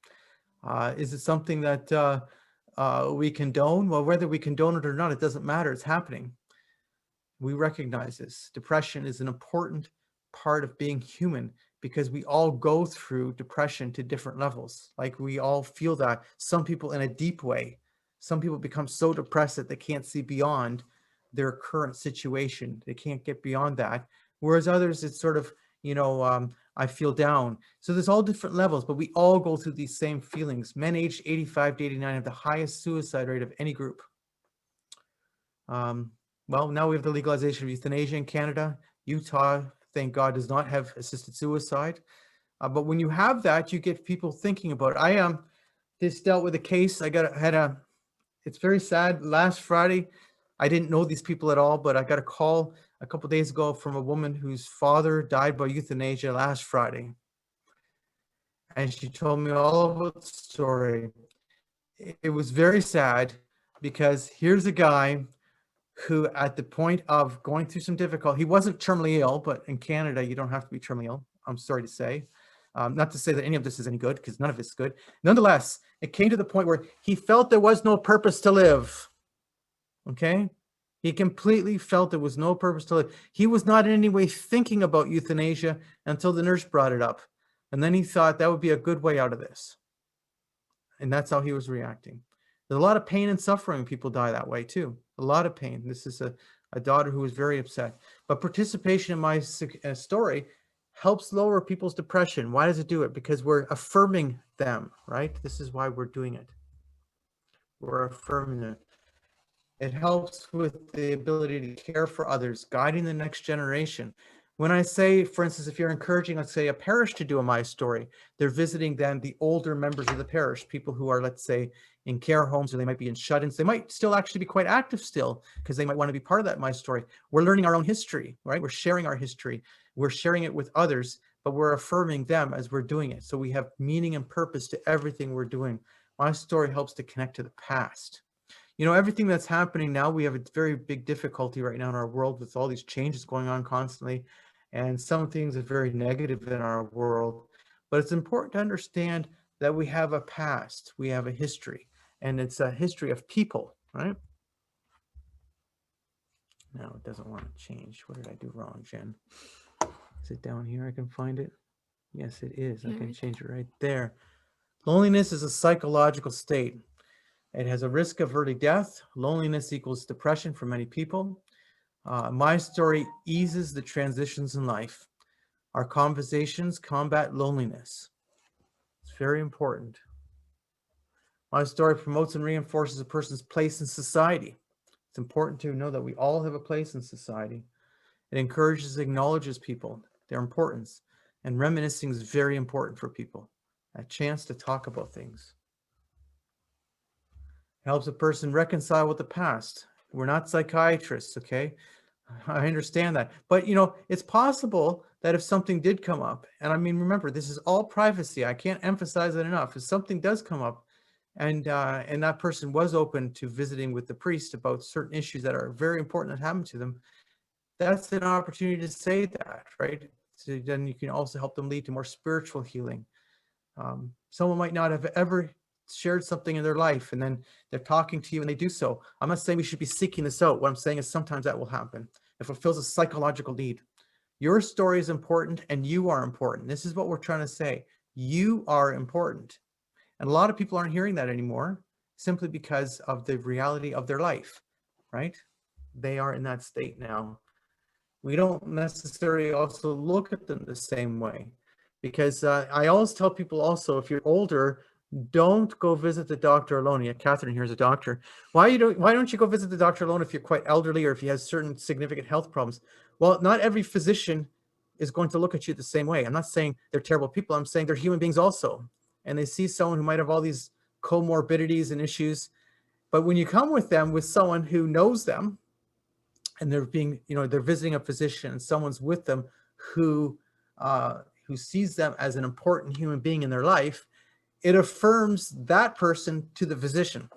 Is it something that we condone? Well, whether we condone it or not, it doesn't matter. It's happening. We recognize this. Depression is an important part of being human because we all go through depression to different levels. Like, we all feel that. Some people in a deep way. Some people become so depressed that they can't see beyond their current situation. They can't get beyond that. Whereas others, it's sort of, you know, I feel down. So there's all different levels, but we all go through these same feelings. Men aged 85 to 89 have the highest suicide rate of any group. Well, now we have the legalization of euthanasia in Canada. Utah, thank God, does not have assisted suicide. But when you have that, you get people thinking about it. I just dealt with a case. It's very sad. Last Friday, I didn't know these people at all, but I got a call a couple of days ago from a woman whose father died by euthanasia last Friday. And she told me all about the story. It was very sad because here's a guy who, at the point of going through some difficulty, he wasn't terminally ill, but in Canada, you don't have to be terminally ill, I'm sorry to say. Not to say that any of this is any good, because none of it's good. Nonetheless, it came to the point where he felt there was no purpose to live. Okay? He completely felt there was no purpose to live. He was not in any way thinking about euthanasia until the nurse brought it up. And then he thought that would be a good way out of this. And that's how he was reacting. There's a lot of pain and suffering when people die that way too. A lot of pain. This is a daughter who was very upset. But participation in my story helps lower people's depression. Why does it do it? Because we're affirming them, right? This is why we're doing it. We're affirming it. It helps with the ability to care for others, guiding the next generation. When I say, for instance, if you're encouraging, let's say, a parish to do a My Story, they're visiting then the older members of the parish, people who are, let's say, in care homes, or they might be in shut-ins. They might still actually be quite active still, because they might want to be part of that My Story. We're learning our own history, right? We're sharing our history. We're sharing it with others, but we're affirming them as we're doing it. So we have meaning and purpose to everything we're doing. My Story helps to connect to the past. You know, everything that's happening now, we have a very big difficulty right now in our world with all these changes going on constantly. And some things are very negative in our world. But it's important to understand that we have a past, we have a history, and it's a history of people, right? No, it doesn't want to change. What did I do wrong, Jen? Is it down here? I can find it. Yes, it is. I Yeah, can right change it right there. Loneliness is a psychological state. It has a risk of early death. Loneliness equals depression for many people. My story eases the transitions in life. Our conversations combat loneliness. It's very important. My story promotes and reinforces a person's place in society. It's important to know that we all have a place in society. It encourages and acknowledges people, their importance, and reminiscing is very important for people. A chance to talk about things. It helps a person reconcile with the past. We're not psychiatrists, okay? I understand that. But, you know, it's possible that if something did come up, and I mean, remember, this is all privacy. I can't emphasize it enough. If something does come up, and that person was open to visiting with the priest about certain issues that are very important that happen to them, that's an opportunity to say that, right? So then you can also help them lead to more spiritual healing. Someone might not have ever shared something in their life, and then they're talking to you and they do so. I'm not saying we should be seeking this out. What I'm saying is sometimes that will happen. It fulfills a psychological need. Your story is important and you are important. This is what we're trying to say. You are important. And a lot of people aren't hearing that anymore simply because of the reality of their life, right? They are in that state now. We don't necessarily also look at them the same way, because I always tell people also, if you're older, don't go visit the doctor alone. Yeah, Catherine here is a doctor. Why don't you go visit the doctor alone if you're quite elderly or if you have certain significant health problems? Well, not every physician is going to look at you the same way. I'm not saying they're terrible people. I'm saying they're human beings also. And they see someone who might have all these comorbidities and issues. But when you come with them with someone who knows them, and they're being, you know, they're visiting a physician and someone's with them who sees them as an important human being in their life, it affirms that person to the physician.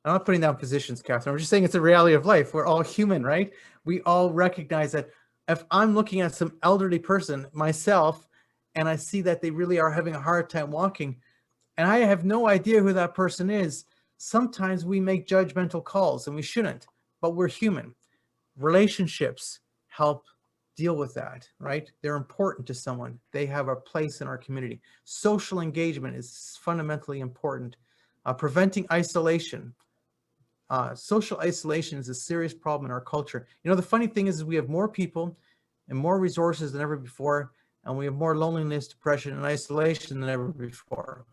I'm not putting down physicians, Catherine. I'm just saying it's a reality of life. We're all human, right? We all recognize that if I'm looking at some elderly person myself, and I see that they really are having a hard time walking, and I have no idea who that person is, sometimes we make judgmental calls, and we shouldn't, but we're human. Relationships help deal with that, right? They're important to someone. They have a place in our community. Social engagement is fundamentally important. Preventing isolation. Social isolation is a serious problem in our culture. You know, the funny thing is we have more people and more resources than ever before, and we have more loneliness, depression, and isolation than ever before.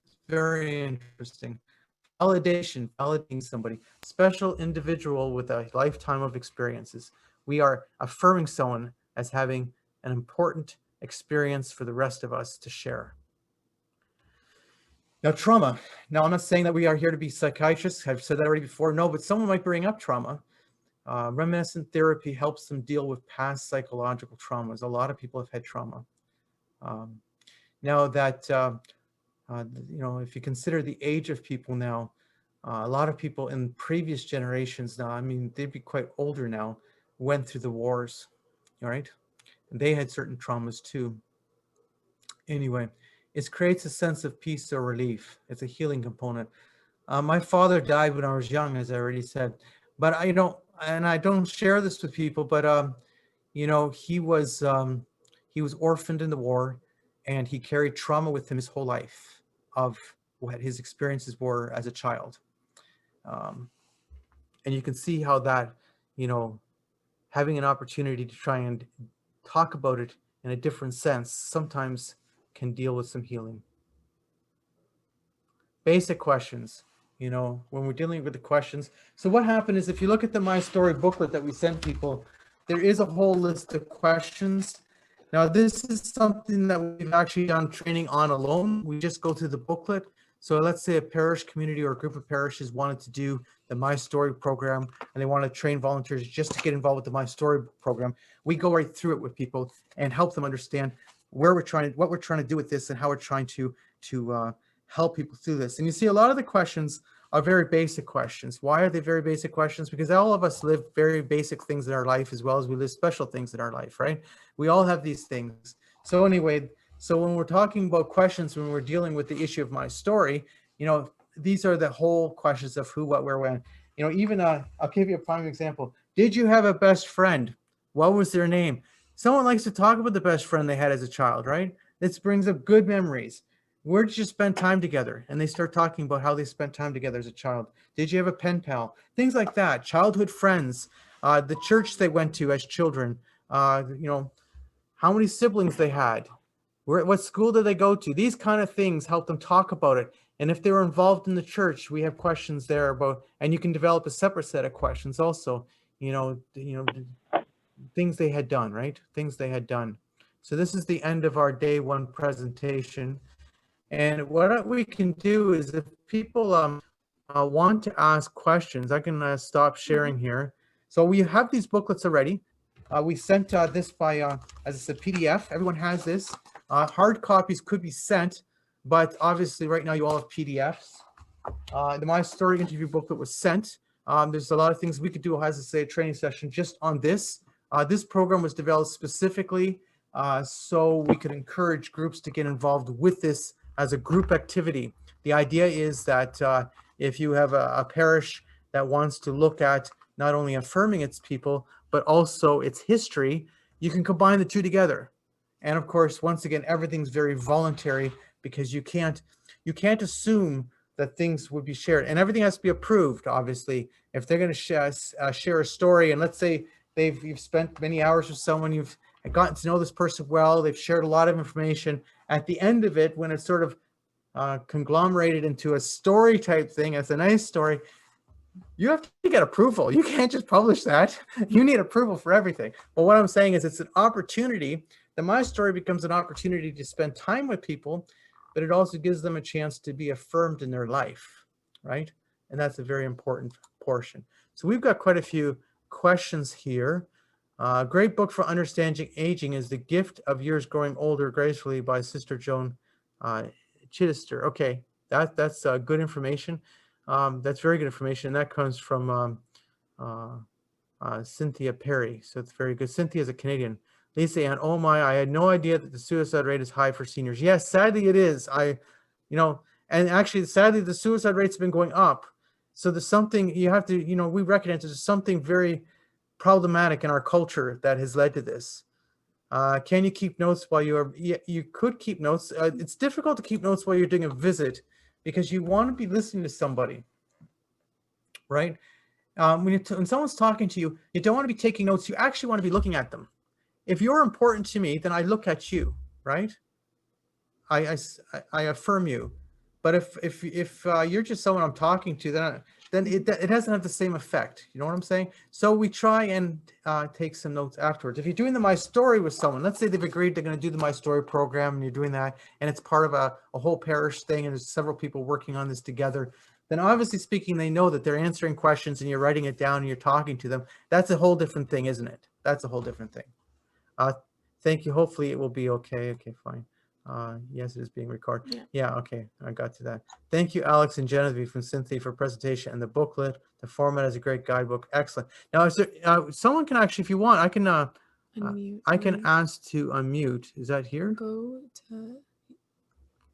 It's very interesting. Validation, validating somebody, special individual with a lifetime of experiences. We are affirming someone as having an important experience for the rest of us to share. Now, trauma. Now, I'm not saying that we are here to be psychiatrists. I've said that already before. No, but someone might bring up trauma. Reminiscent therapy helps them deal with past psychological traumas. A lot of people have had trauma. Now that, you know, if you consider the age of people now, a lot of people in previous generations now, I mean, they'd be quite older now, went through the wars, all right? And they had certain traumas too. Anyway, it creates a sense of peace or relief. It's a healing component. My father died when I was young, as I already said, but I don't, and I don't share this with people, but you know, he was orphaned in the war, and he carried trauma with him his whole life of what his experiences were as a child. And you can see how that, you know, having an opportunity to try and talk about it in a different sense sometimes can deal with some healing. Basic questions, you know, when we're dealing with the questions. So what happened is, if you look at the My Story booklet that we sent people, there is a whole list of questions. Now, this is something that we've actually done training on alone. We just go through the booklet. So let's say a parish community or a group of parishes wanted to do the My Story program, and they want to train volunteers just to get involved with the My Story program. We go right through it with people and help them understand what we're trying to do with this and how we're trying to help people through this. And you see a lot of the questions are very basic questions. Why are they very basic questions? Because all of us live very basic things in our life as well as we live special things in our life, right? We all have these things. So anyway, so when we're talking about questions, when we're dealing with the issue of my story, you know, these are the whole questions of who, what, where, when. You know, even I'll give you a prime example. Did you have a best friend? What was their name? Someone likes to talk about the best friend they had as a child, right? This brings up good memories. Where did you spend time together? And they start talking about how they spent time together as a child. Did you have a pen pal? Things like that. Childhood friends, the church they went to as children, you know, how many siblings they had, what school did they go to? These kind of things help them talk about it. And if they were involved in the church, we have questions there about, and you can develop a separate set of questions also, you know, things they had done, right? Things they had done. So this is the end of our day one presentation. And what we can do is if people want to ask questions, I can stop sharing here. So we have these booklets already. We sent this by, as it's a PDF. Everyone has this. Hard copies could be sent, but obviously right now you all have PDFs. The My Story interview booklet was sent. There's a lot of things we could do as a training session just on this. This program was developed specifically so we could encourage groups to get involved with this as a group activity. The idea is that if you have a parish that wants to look at not only affirming its people, but also its history, you can combine the two together. And of course, once again, everything's very voluntary because you can't assume that things would be shared, and everything has to be approved. Obviously, if they're going to share a story, and let's say you've spent many hours with someone, you've gotten to know this person well, they've shared a lot of information. At the end of it, when it's sort of conglomerated into a story type thing, it's a nice story, you have to get approval. You can't just publish that. You need approval for everything. But what I'm saying is it's an opportunity. The My Story becomes an opportunity to spend time with people, but it also gives them a chance to be affirmed in their life, right? And that's a very important portion. So we've got quite a few questions here. Great book for understanding aging is The Gift of Years Growing Older Gracefully by Sister Joan Chittister. Okay, that's good information. That's very good information. And that comes from Cynthia Perry. So it's very good. Cynthia is a Canadian. Lisa Ann, oh my, I had no idea that the suicide rate is high for seniors. Yes, sadly it is. And actually, sadly, the suicide rates have been going up. So there's something you have to, we recognize there's something very problematic in our culture that has led to this. Can you keep notes while you could keep notes. It's difficult to keep notes while you're doing a visit because you want to be listening to somebody, right? When someone's talking to you, you don't want to be taking notes. You actually want to be looking at them. If you're important to me, then I look at you, right? I affirm you. But if you're just someone I'm talking to, then it doesn't have the same effect. You know what I'm saying? So we try and take some notes afterwards. If you're doing the My Story with someone, let's say they've agreed they're going to do the My Story program and you're doing that, and it's part of a whole parish thing, and there's several people working on this together, then obviously speaking, they know that they're answering questions and you're writing it down and you're talking to them. That's a whole different thing, isn't it? That's a whole different thing. Thank you. Hopefully it will be okay. Okay, fine. Yes, it is being recorded. Yeah, okay, I got to that. Thank you, Alex and Genevieve from Cynthia for presentation and the booklet. The format is a great guidebook. Excellent. Now, is there, someone can actually, if you want, I can unmute. I can ask to unmute. Is that here? Go to.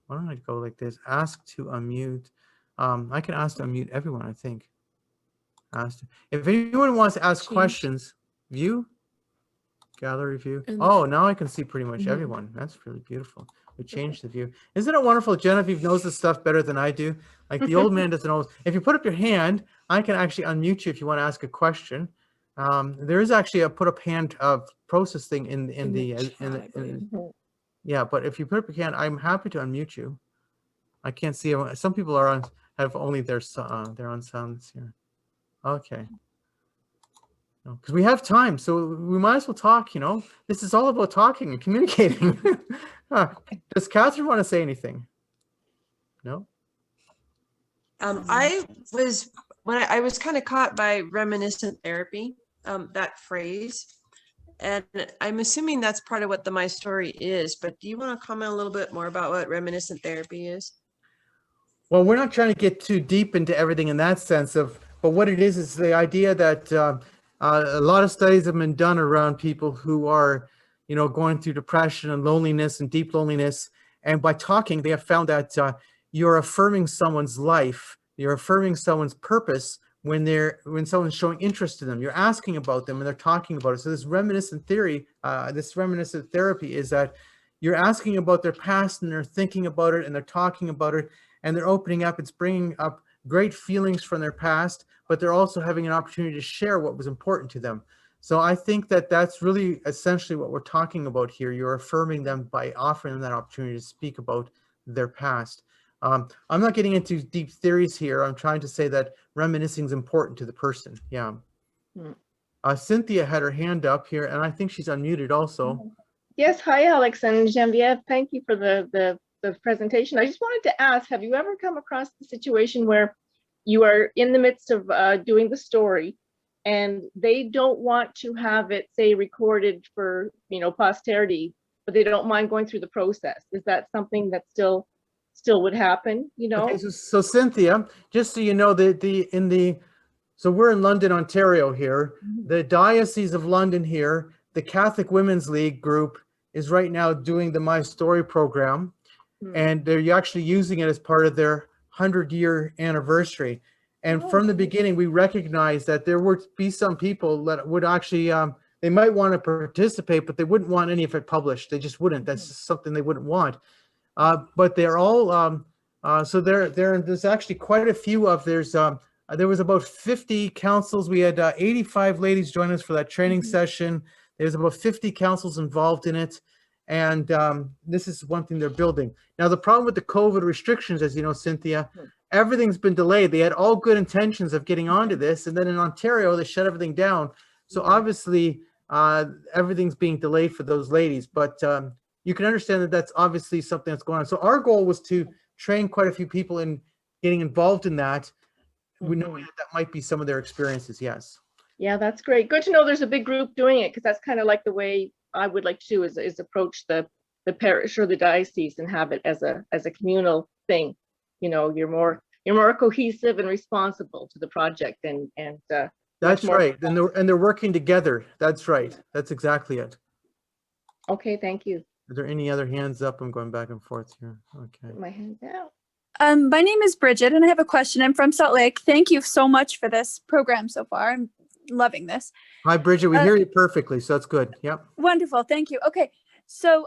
Why don't I go like this? Ask to unmute. I can ask to unmute everyone, I think. If anyone wants to ask questions, view. Gallery view. Oh, now I can see pretty much everyone. That's really beautiful. We changed the view. Isn't it wonderful? Genevieve knows this stuff better than I do. Like the old man doesn't know. If you put up your hand, I can actually unmute you if you want to ask a question. There is actually a put up hand process thing in the yeah. But if you put up your hand, I'm happy to unmute you. I can't see. Some people have only their on sounds here. Okay. Because we have time, so we might as well talk. This is all about talking and communicating. Does Catherine want to say anything? No. I was kind of caught by reminiscent therapy, that phrase, and I'm assuming that's part of what the My Story is. But do you want to comment a little bit more about what reminiscent therapy is? Well, we're not trying to get too deep into everything in that sense of, but what it is the idea that a lot of studies have been done around people who are, going through depression and loneliness and deep loneliness. And by talking, they have found that you're affirming someone's life, you're affirming someone's purpose when someone's showing interest in them. You're asking about them and they're talking about it. So this reminiscent theory, this reminiscent therapy is that you're asking about their past and they're thinking about it and they're talking about it and they're opening up. It's bringing up great feelings from their past, but they're also having an opportunity to share what was important to them. So I think that that's really essentially what we're talking about here. You're affirming them by offering them that opportunity to speak about their past. I'm not getting into deep theories here. I'm trying to say that reminiscing is important to the person. Yeah. Cynthia had her hand up here, and I think she's unmuted also. Yes, hi, Alex and Genevieve. Thank you for the presentation. I just wanted to ask, have you ever come across the situation where you are in the midst of doing the story and they don't want to have it, say, recorded for, posterity, but they don't mind going through the process? Is that something that still would happen, Okay, so Cynthia, just so you know, so we're in London, Ontario here. The Diocese of London here, the Catholic Women's League group is right now doing the My Story program, and they're actually using it as part of their 100-year anniversary. And from the beginning, we recognized that there would be some people that would actually, they might want to participate, but they wouldn't want any of it published. They just wouldn't. That's just something they wouldn't want. But they're all, so there's actually quite a few of, there was about 50 councils. We had 85 ladies join us for that training session. There's about 50 councils involved in it. And this is one thing they're building. Now, the problem with the COVID restrictions, as you know, Cynthia, everything's been delayed. They had all good intentions of getting onto this. And then in Ontario, they shut everything down. So obviously, everything's being delayed for those ladies. But you can understand that that's obviously something that's going on. So our goal was to train quite a few people in getting involved in that. We know that might be some of their experiences, yes. Yeah, that's great. Good to know there's a big group doing it, because that's kind of like the way I would like to do is approach the parish or the diocese and have it as a communal thing. You're more cohesive and responsible to the project and that's right. And they're working together. That's right. That's exactly it. Okay, thank you. Are there any other hands up? I'm going back and forth here. Okay. Put my hand down. My name is Bridget and I have a question. I'm from Salt Lake. Thank you so much for this program so far. I'm loving this. Hi, Bridget. We hear you perfectly, so that's good. Yep. Wonderful. Thank you. Okay. So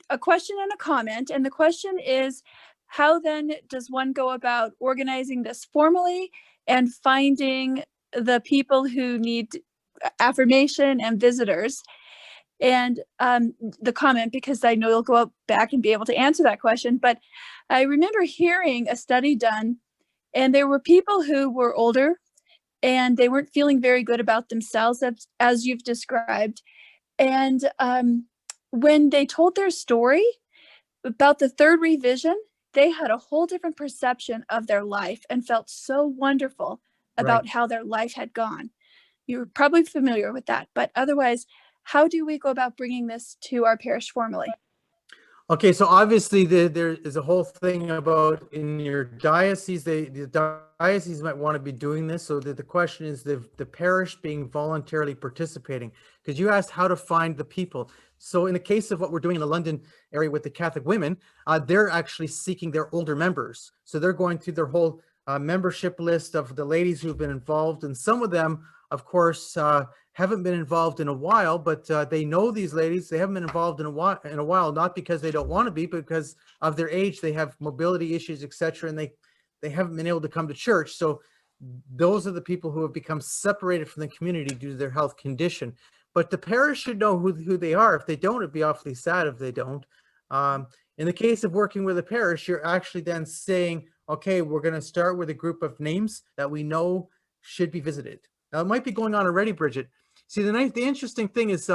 a question and a comment. And the question is, how then does one go about organizing this formally and finding the people who need affirmation and visitors? And the comment, because I know you'll go back and be able to answer that question, but I remember hearing a study done, and there were people who were older and they weren't feeling very good about themselves, as you've described. And when they told their story about the third revision, they had a whole different perception of their life and felt so wonderful about how their life had gone. You're probably familiar with that, but otherwise, how do we go about bringing this to our parish formally? Okay, so obviously there is a whole thing about in your diocese, the diocese might want to be doing this. So the question is the parish being voluntarily participating, because you asked how to find the people. So in the case of what we're doing in the London area with the Catholic women, they're actually seeking their older members. So they're going through their whole membership list of the ladies who've been involved. And some of them, of course, haven't been involved in a while, but they know these ladies. They haven't been involved in a while, not because they don't want to be, but because of their age. They have mobility issues, etc., and they haven't been able to come to church. So those are the people who have become separated from the community due to their health condition. But the parish should know who they are. If they don't, it'd be awfully sad if they don't. In the case of working with a parish, you're actually then saying, okay, we're going to start with a group of names that we know should be visited. Now, it might be going on already, Bridget. See, the interesting thing is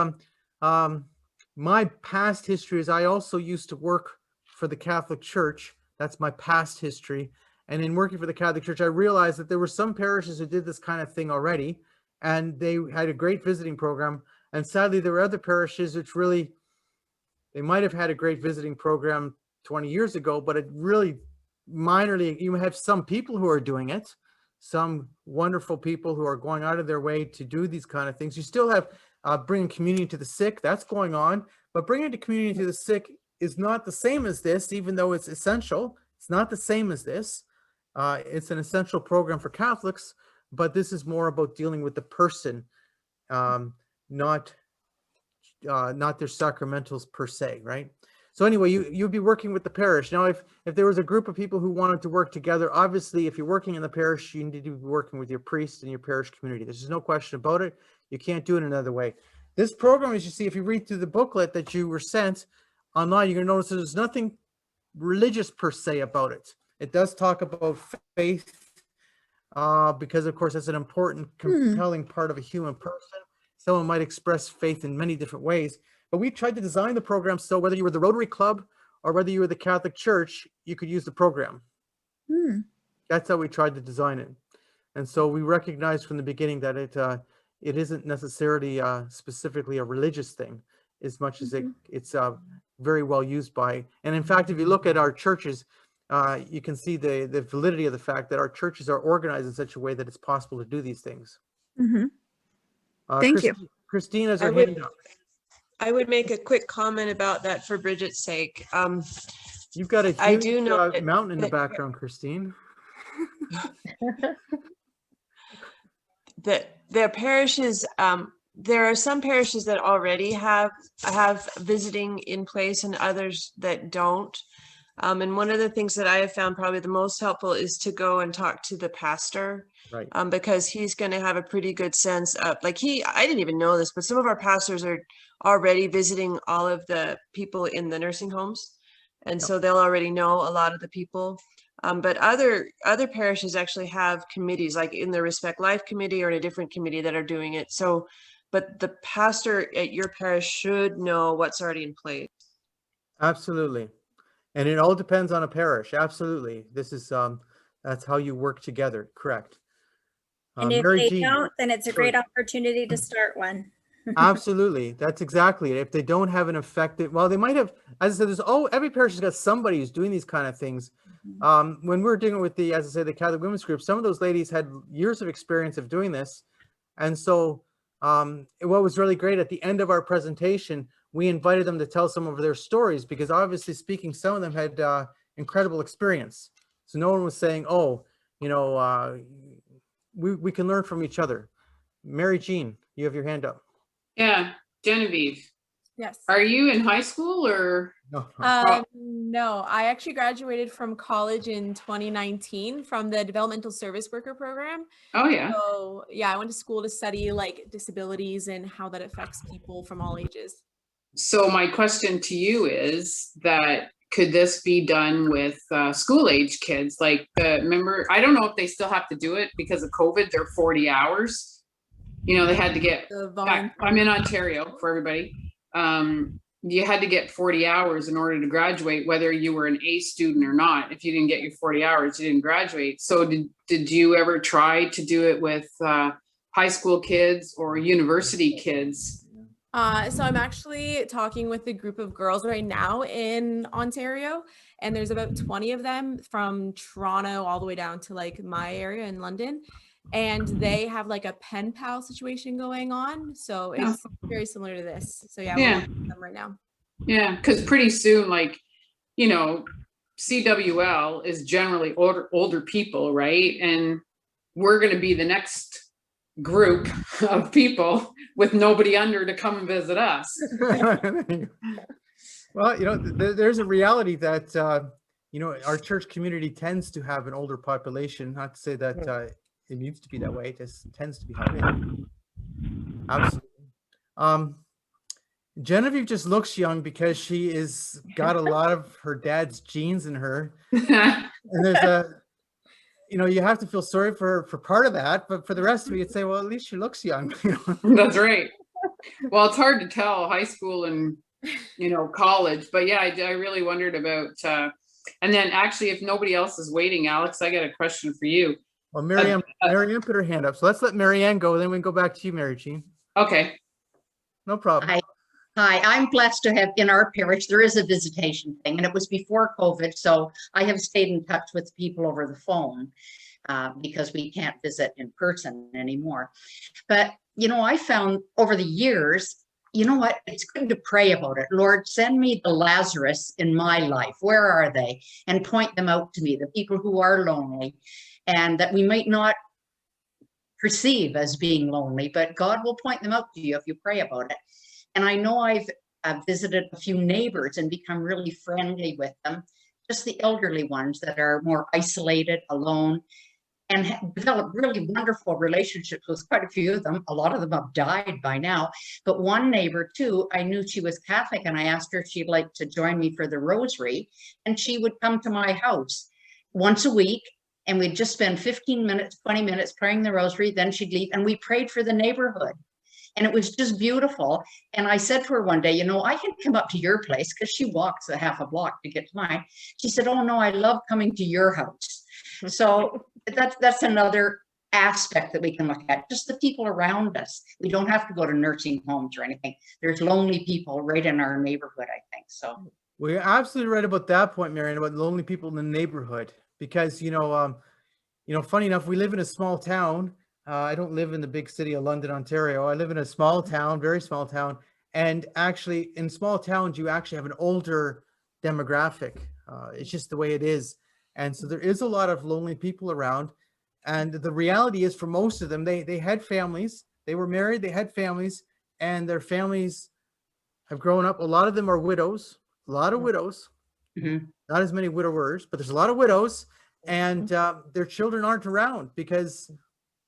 my past history is I also used to work for the Catholic Church. That's my past history. And in working for the Catholic Church, I realized that there were some parishes who did this kind of thing already, and they had a great visiting program. And sadly, there were other parishes which really, they might have had a great visiting program 20 years ago, but it really minorly, you have some people who are doing it, some wonderful people who are going out of their way to do these kind of things. You still have bringing community to the sick, that's going on, but bringing the community to the sick is not the same as this, even though it's essential. It's not the same as this. It's an essential program for Catholics, but this is more about dealing with the person, not their sacramentals per se, right? So anyway, you'd be working with the parish. Now, if there was a group of people who wanted to work together, obviously, if you're working in the parish, you need to be working with your priest and your parish community. There's no question about it. You can't do it another way. This program, as you see, if you read through the booklet that you were sent online, you're going to notice there's nothing religious per se about it. It does talk about faith, because of course, that's an important, compelling part of a human person. Someone might express faith in many different ways. But we tried to design the program so whether you were the Rotary Club or whether you were the Catholic Church, you could use the program. That's how we tried to design it. And so we recognized from the beginning that it isn't necessarily specifically a religious thing as much as it's very well used by. And in fact, if you look at our churches, you can see the validity of the fact that our churches are organized in such a way that it's possible to do these things. Thank you. Christine has her hand up. I would make a quick comment about that for Bridget's sake. You've got a I huge do know mountain in the that- background, Christine. That their parishes, there are some parishes that already have visiting in place and others that don't. And one of the things that I have found probably the most helpful is to go and talk to the pastor. Right. Because he's going to have a pretty good sense of, I didn't even know this, but some of our pastors are already visiting all of the people in the nursing homes. And so they'll already know a lot of the people. But other parishes actually have committees, like in the Respect Life committee or in a different committee that are doing it. So, but the pastor at your parish should know what's already in place. Absolutely. And it all depends on a parish. Absolutely. This is, that's how you work together. Correct. And if Mary they Jean, don't, then it's a great opportunity to start one. absolutely. That's exactly it. If they don't have an effective, well, they might have, as I said, every parish has got somebody who's doing these kind of things. When we were dealing with as I said, the Catholic Women's Group, some of those ladies had years of experience of doing this. And so what was really great at the end of our presentation, we invited them to tell some of their stories because obviously speaking, some of them had incredible experience. So no one was saying, oh, you know, we can learn from each other. Mary Jean, you have your hand up. Yeah, Genevieve. Yes. Are you in high school or? No. No, I actually graduated from college in 2019 from the Developmental Service Worker program. Oh yeah. So yeah, I went to school to study like disabilities and how that affects people from all ages. So my question to you is that could this be done with school age kids? Like remember, I don't know if they still have to do it because of COVID, they're 40 hours. You know, they had to get, I'm in Ontario for everybody. You had to get 40 hours in order to graduate, whether you were an A student or not. If you didn't get your 40 hours, you didn't graduate. So did you ever try to do it with high school kids or university kids? So I'm actually talking with a group of girls right now in Ontario, and there's about 20 of them from Toronto all the way down to like my area in London. And they have like a pen pal situation going on. So it's very similar to this. So yeah, we're working with them right now. Yeah, because pretty soon, like, you know, CWL is generally older people, right? And we're going to be the next group of people with nobody under to come and visit us. Well, you know, there's a reality that, you know, our church community tends to have an older population. Not to say that it needs to be that way. It just tends to be that way. Absolutely. Genevieve just looks young because she is got a lot of her dad's genes in her. And there's you know, you have to feel sorry for her for part of that, but for the rest of it, you'd say, well, at least she looks young. You know? That's right. Well, it's hard to tell high school and, you know, college, but yeah, I really wondered about, and then actually, if nobody else is waiting, Alex, I got a question for you. Well, Marianne put her hand up. So let's let Marianne go. Then we can go back to you, Mary Jean. Okay. No problem. Hi, I'm blessed to have in our parish, there is a visitation thing, and it was before COVID. So I have stayed in touch with people over the phone because we can't visit in person anymore. But, you know, I found over the years, you know what, it's good to pray about it. Lord, send me the Lazarus in my life. Where are they? And point them out to me, the people who are lonely, and that we might not perceive as being lonely, but God will point them out to you if you pray about it. And I know I've visited a few neighbors and become really friendly with them, just the elderly ones that are more isolated, alone, and developed really wonderful relationships with quite a few of them. A lot of them have died by now, but one neighbor too, I knew she was Catholic, and I asked her if she'd like to join me for the rosary, and she would come to my house once a week, and we'd just spend 15 minutes, 20 minutes praying the rosary, then she'd leave, and we prayed for the neighborhood. And it was just beautiful. And I said to her one day, you know, I can come up to your place, because she walks a half a block to get to mine. She said, oh no, I love coming to your house. So that's another aspect that we can look at, just the people around us. We don't have to go to nursing homes or anything. There's lonely people right in our neighborhood, I think. So Well, you're absolutely right about that point, Marion, about lonely people in the neighborhood, because, you know, funny enough, we live in a small town. I don't live in the big city of London, Ontario. I live in a small town, very small town. And actually in small towns, you actually have an older demographic. It's just the way it is. And so there is a lot of lonely people around. And the reality is, for most of them, they had families, they were married, they had families, and their families have grown up. A lot of them are widows, a lot of widows, not as many widowers, but there's a lot of widows, and their children aren't around because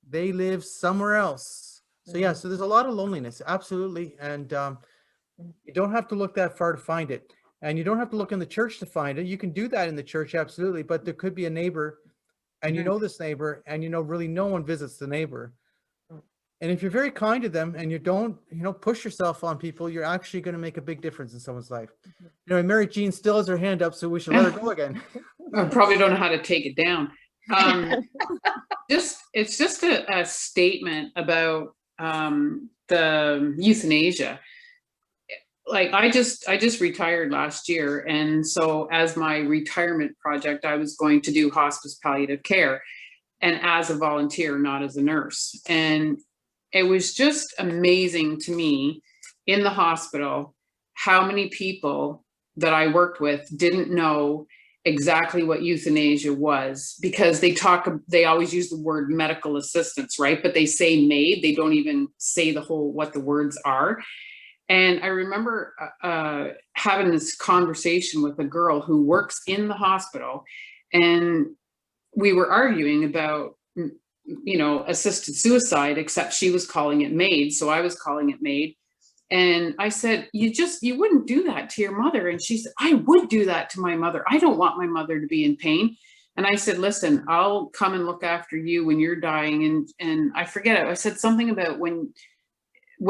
they live somewhere else. So yeah, so there's a lot of loneliness, absolutely. And you don't have to look that far to find it. And you don't have to look in the church to find it. You can do that in the church, absolutely. But there could be a neighbor, and you know this neighbor, and you know really no one visits the neighbor. And if you're very kind to them and you don't, push yourself on people, you're actually going to make a big difference in someone's life. Mary Jean still has her hand up, so we should let her go again. I probably don't know how to take it down. It's just a statement about the euthanasia. Like I just retired last year, and so as my retirement project, I was going to do hospice palliative care, and as a volunteer, not as a nurse. And it was just amazing to me in the hospital how many people that I worked with didn't know exactly what euthanasia was, because they always use the word medical assistance, right? But they say MAID, they don't even say what the words are. And I remember having this conversation with a girl who works in the hospital, and we were arguing about, assisted suicide, except she was calling it MAID. So I was calling it MAID. And I said, you wouldn't do that to your mother. And she said, I would do that to my mother. I don't want my mother to be in pain. And I said, listen, I'll come and look after you when you're dying. And I forget it. I said something about when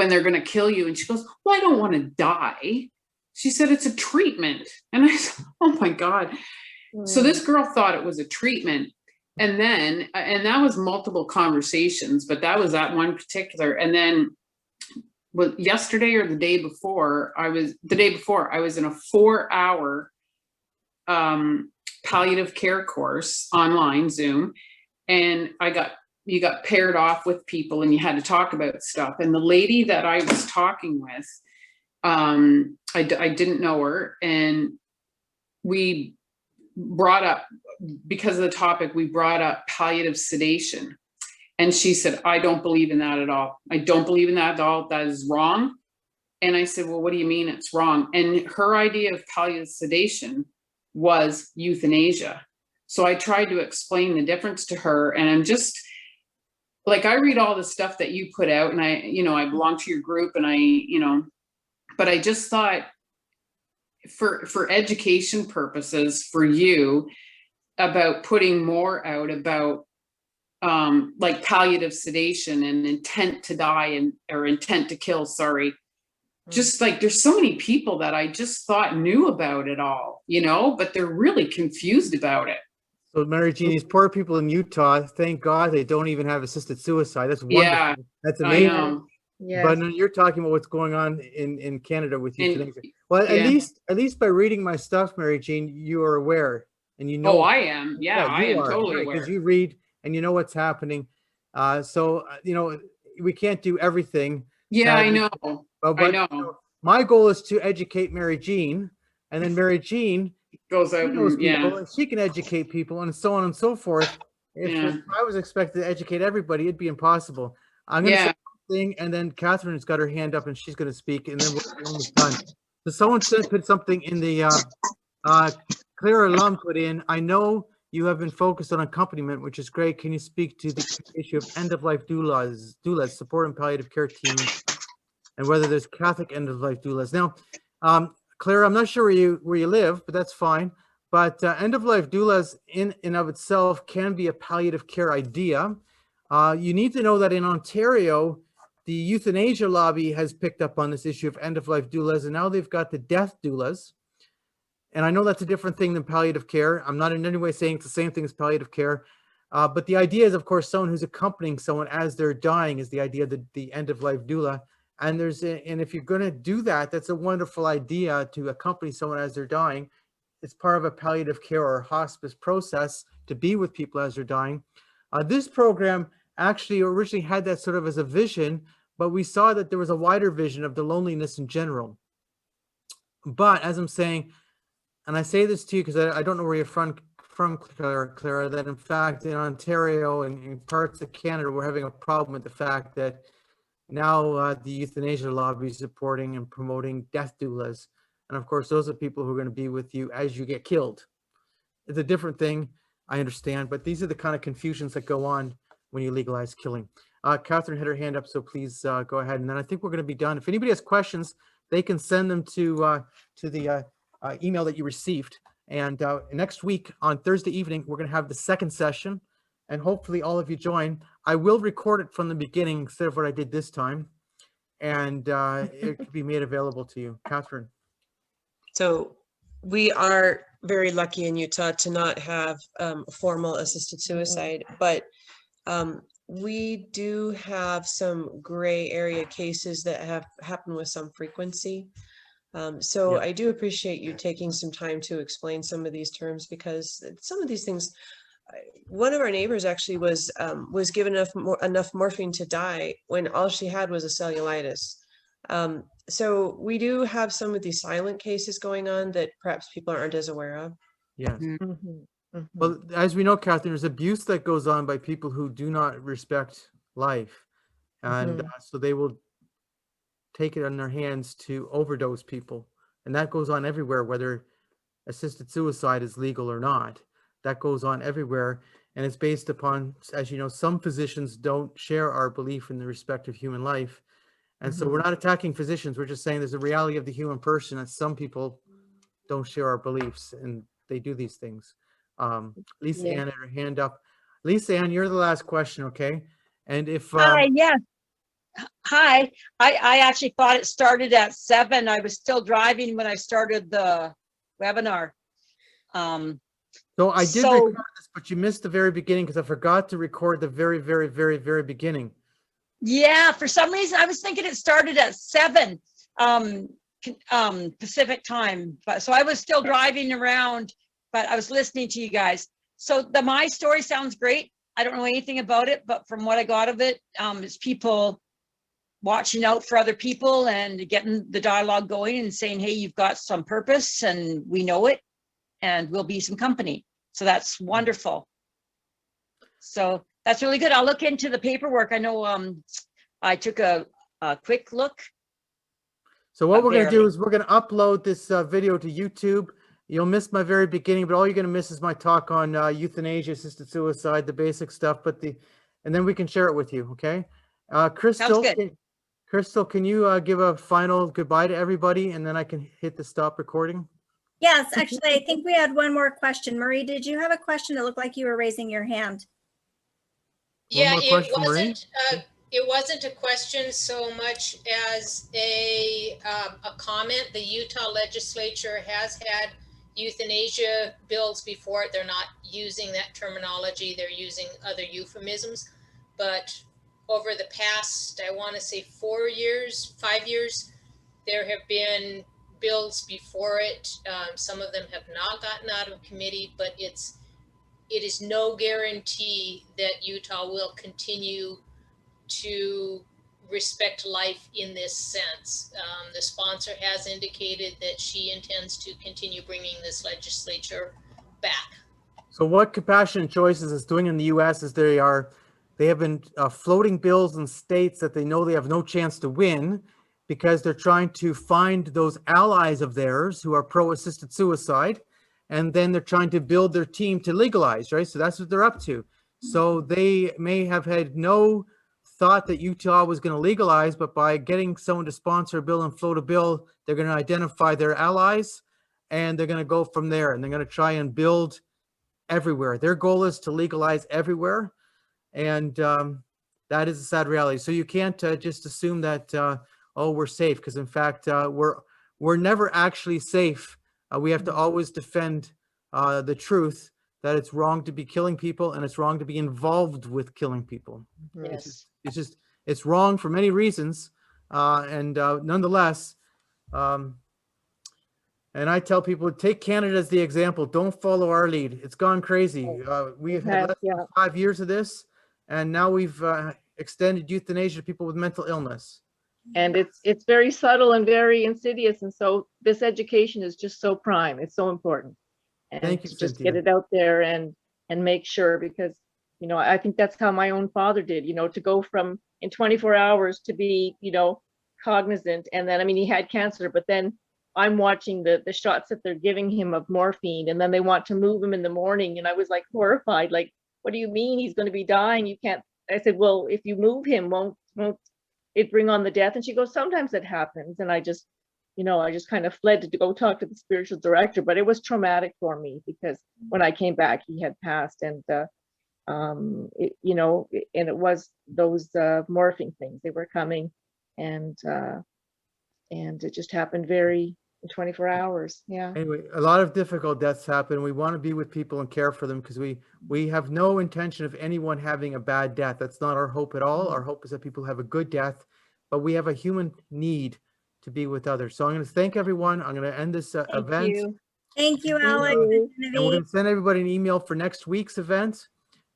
they're going to kill you. And she goes, well, I don't want to die. She said, it's a treatment. And I said, oh my God. So this girl thought it was a treatment. And then, and that was multiple conversations, but that was that one particular. And then yesterday or the day before, I was in a 4-hour palliative care course online, Zoom. And you got paired off with people and you had to talk about stuff. And the lady that I was talking with, I didn't know her, and we brought up, because of the topic, we brought up palliative sedation. And she said, I don't believe in that at all. I don't believe in that at all. That is wrong. And I said, well, what do you mean it's wrong? And her idea of palliative sedation was euthanasia. So I tried to explain the difference to her, and I'm just, like, I read all the stuff that you put out, and I belong to your group, and but I just thought for education purposes for you about putting more out about like palliative sedation and intent to die or intent to kill, just like there's so many people that I just thought knew about it all, but they're really confused about it. So Mary Jean, these poor people in Utah, thank God they don't even have assisted suicide. That's wonderful. Yeah, That's amazing. But no, you're talking about what's going on in Canada with And- euthanasia. Well, yeah. at least by reading my stuff, Mary Jean, you are aware and you know. Oh, I am. Yeah, I am totally aware. Because you read and you know what's happening. We can't do everything. Yeah, I sadly. know. But I know. my goal is to educate Mary Jean, and then Mary Jean Goes out knows and, people, yeah. and she can educate people, and so on and so forth. If I was expected to educate everybody, it'd be impossible. I'm going to say something, and then Catherine's got her hand up, and she's going to speak, and then we're almost done. So someone put something in the Clara Lum put in. I know you have been focused on accompaniment, which is great. Can you speak to the issue of end-of-life doulas, support and palliative care teams, and whether there's Catholic end-of-life doulas? Now, Clara, I'm not sure where you live, but that's fine. But end-of-life doulas in and of itself can be a palliative care idea. You need to know that in Ontario, the euthanasia lobby has picked up on this issue of end-of-life doulas, and now they've got the death doulas. And I know that's a different thing than palliative care. I'm not in any way saying it's the same thing as palliative care. But the idea is, of course, someone who's accompanying someone as they're dying is the idea that the end-of-life doula. And if you're going to do that, that's a wonderful idea to accompany someone as they're dying. It's part of a palliative care or hospice process to be with people as they're dying. This program actually originally had that sort of as a vision, but we saw that there was a wider vision of the loneliness in general. But as I'm saying, and I say this to you because I don't know where you're from Clara, that in fact in Ontario and in parts of Canada, we're having a problem with the fact that now the euthanasia lobby is supporting and promoting death doulas. And of course, those are people who are going to be with you as you get killed. It's a different thing, I understand, but these are the kind of confusions that go on when you legalize killing. Catherine had her hand up, so please go ahead. And then I think we're going to be done. If anybody has questions, they can send them to the email that you received. And next week on Thursday evening, we're going to have the second session, and hopefully all of you join. I will record it from the beginning instead of what I did this time, and it could be made available to you. Catherine. So we are very lucky in Utah to not have formal assisted suicide, but we do have some gray area cases that have happened with some frequency. So I do appreciate you taking some time to explain some of these terms, because some of these things, one of our neighbors actually was given enough morphine to die when all she had was a cellulitis. So we do have some of these silent cases going on that perhaps people aren't as aware of. Yes. Well, as we know, Catherine, there's abuse that goes on by people who do not respect life. And so they will take it in their hands to overdose people. And that goes on everywhere, whether assisted suicide is legal or not. That goes on everywhere. And it's based upon, as you know, some physicians don't share our belief in the respect of human life. And so we're not attacking physicians. We're just saying there's a reality of the human person that some people don't share our beliefs, and they do these things. Lisa Ann had her hand up. Lisa Ann, you're the last question, okay? And if Hi, yes. Hi. I actually thought it started at 7. I was still driving when I started the webinar. So I did record this, but you missed the very beginning because I forgot to record the very, very, very, very beginning. Yeah, for some reason I was thinking it started at 7 Pacific time, but so I was still driving around, but I was listening to you guys. So my story sounds great. I don't know anything about it, but from what I got of it, it's people watching out for other people and getting the dialogue going and saying, hey, you've got some purpose and we know it and we'll be some company. So that's wonderful. So that's really good. I'll look into the paperwork. I know I took a quick look. So what we're going to do is we're going to upload this video to YouTube. You'll miss my very beginning, but all you're going to miss is my talk on euthanasia, assisted suicide, the basic stuff, and then we can share it with you. Okay. Crystal, can you give a final goodbye to everybody, and then I can hit the stop recording? Yes, actually, I think we had one more question. Marie, did you have a question? It looked like you were raising your hand. Yeah, it wasn't a question so much as a comment. The Utah legislature has had euthanasia bills before it. They're not using that terminology. They're using other euphemisms. But over the past, I want to say 4 years, 5 years, there have been bills before it. Some of them have not gotten out of committee, but it is no guarantee that Utah will continue to respect life in this sense. The sponsor has indicated that she intends to continue bringing this legislature back. So what Compassionate Choices is doing in the US is they have been floating bills in states that they know they have no chance to win, because they're trying to find those allies of theirs who are pro-assisted suicide, and then they're trying to build their team to legalize, right? So that's what they're up to. So they may have had no thought that Utah was going to legalize, but by getting someone to sponsor a bill and float a bill, they're going to identify their allies, and they're going to go from there, and they're going to try and build everywhere. Their goal is to legalize everywhere, and that is a sad reality. So you can't just assume that oh, we're safe, because in fact we're never actually safe. We have to always defend the truth that it's wrong to be killing people, and it's wrong to be involved with killing people. Yes. It's wrong for many reasons, and nonetheless. And I tell people, take Canada as the example. Don't follow our lead. It's gone crazy. We've had less than 5 years of this, and now we've extended euthanasia to people with mental illness. And it's very subtle and very insidious. And so this education is just so prime. It's so important. And Thank you, to just Cynthia. get it out there and make sure, because, you know, I think that's how my own father did, you know, to go from in 24 hours to be, you know, cognizant. And then, I mean, he had cancer, but then I'm watching the shots that they're giving him of morphine, and then they want to move him in the morning. And I was like horrified, like, what do you mean he's going to be dying? You can't. I said, well, if you move him, won't it bring on the death? And she goes, sometimes it happens. And I just, you know, I just kind of fled to go talk to the spiritual director, but it was traumatic for me, because when I came back, he had passed. And, you know, and it was those morphing things, they were coming, and it just happened in 24 hours. Yeah. Anyway, a lot of difficult deaths happen. We want to be with people and care for them, because we have no intention of anyone having a bad death. That's not our hope at all. Our hope is that people have a good death, but we have a human need to be with others. So I'm going to thank everyone. I'm going to end this event. Thank you, And Alex. we're going to send everybody an email for next week's event,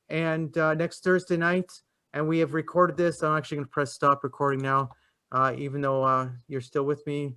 and next Thursday night. And we have recorded this. I'm actually going to press stop recording now, even though you're still with me.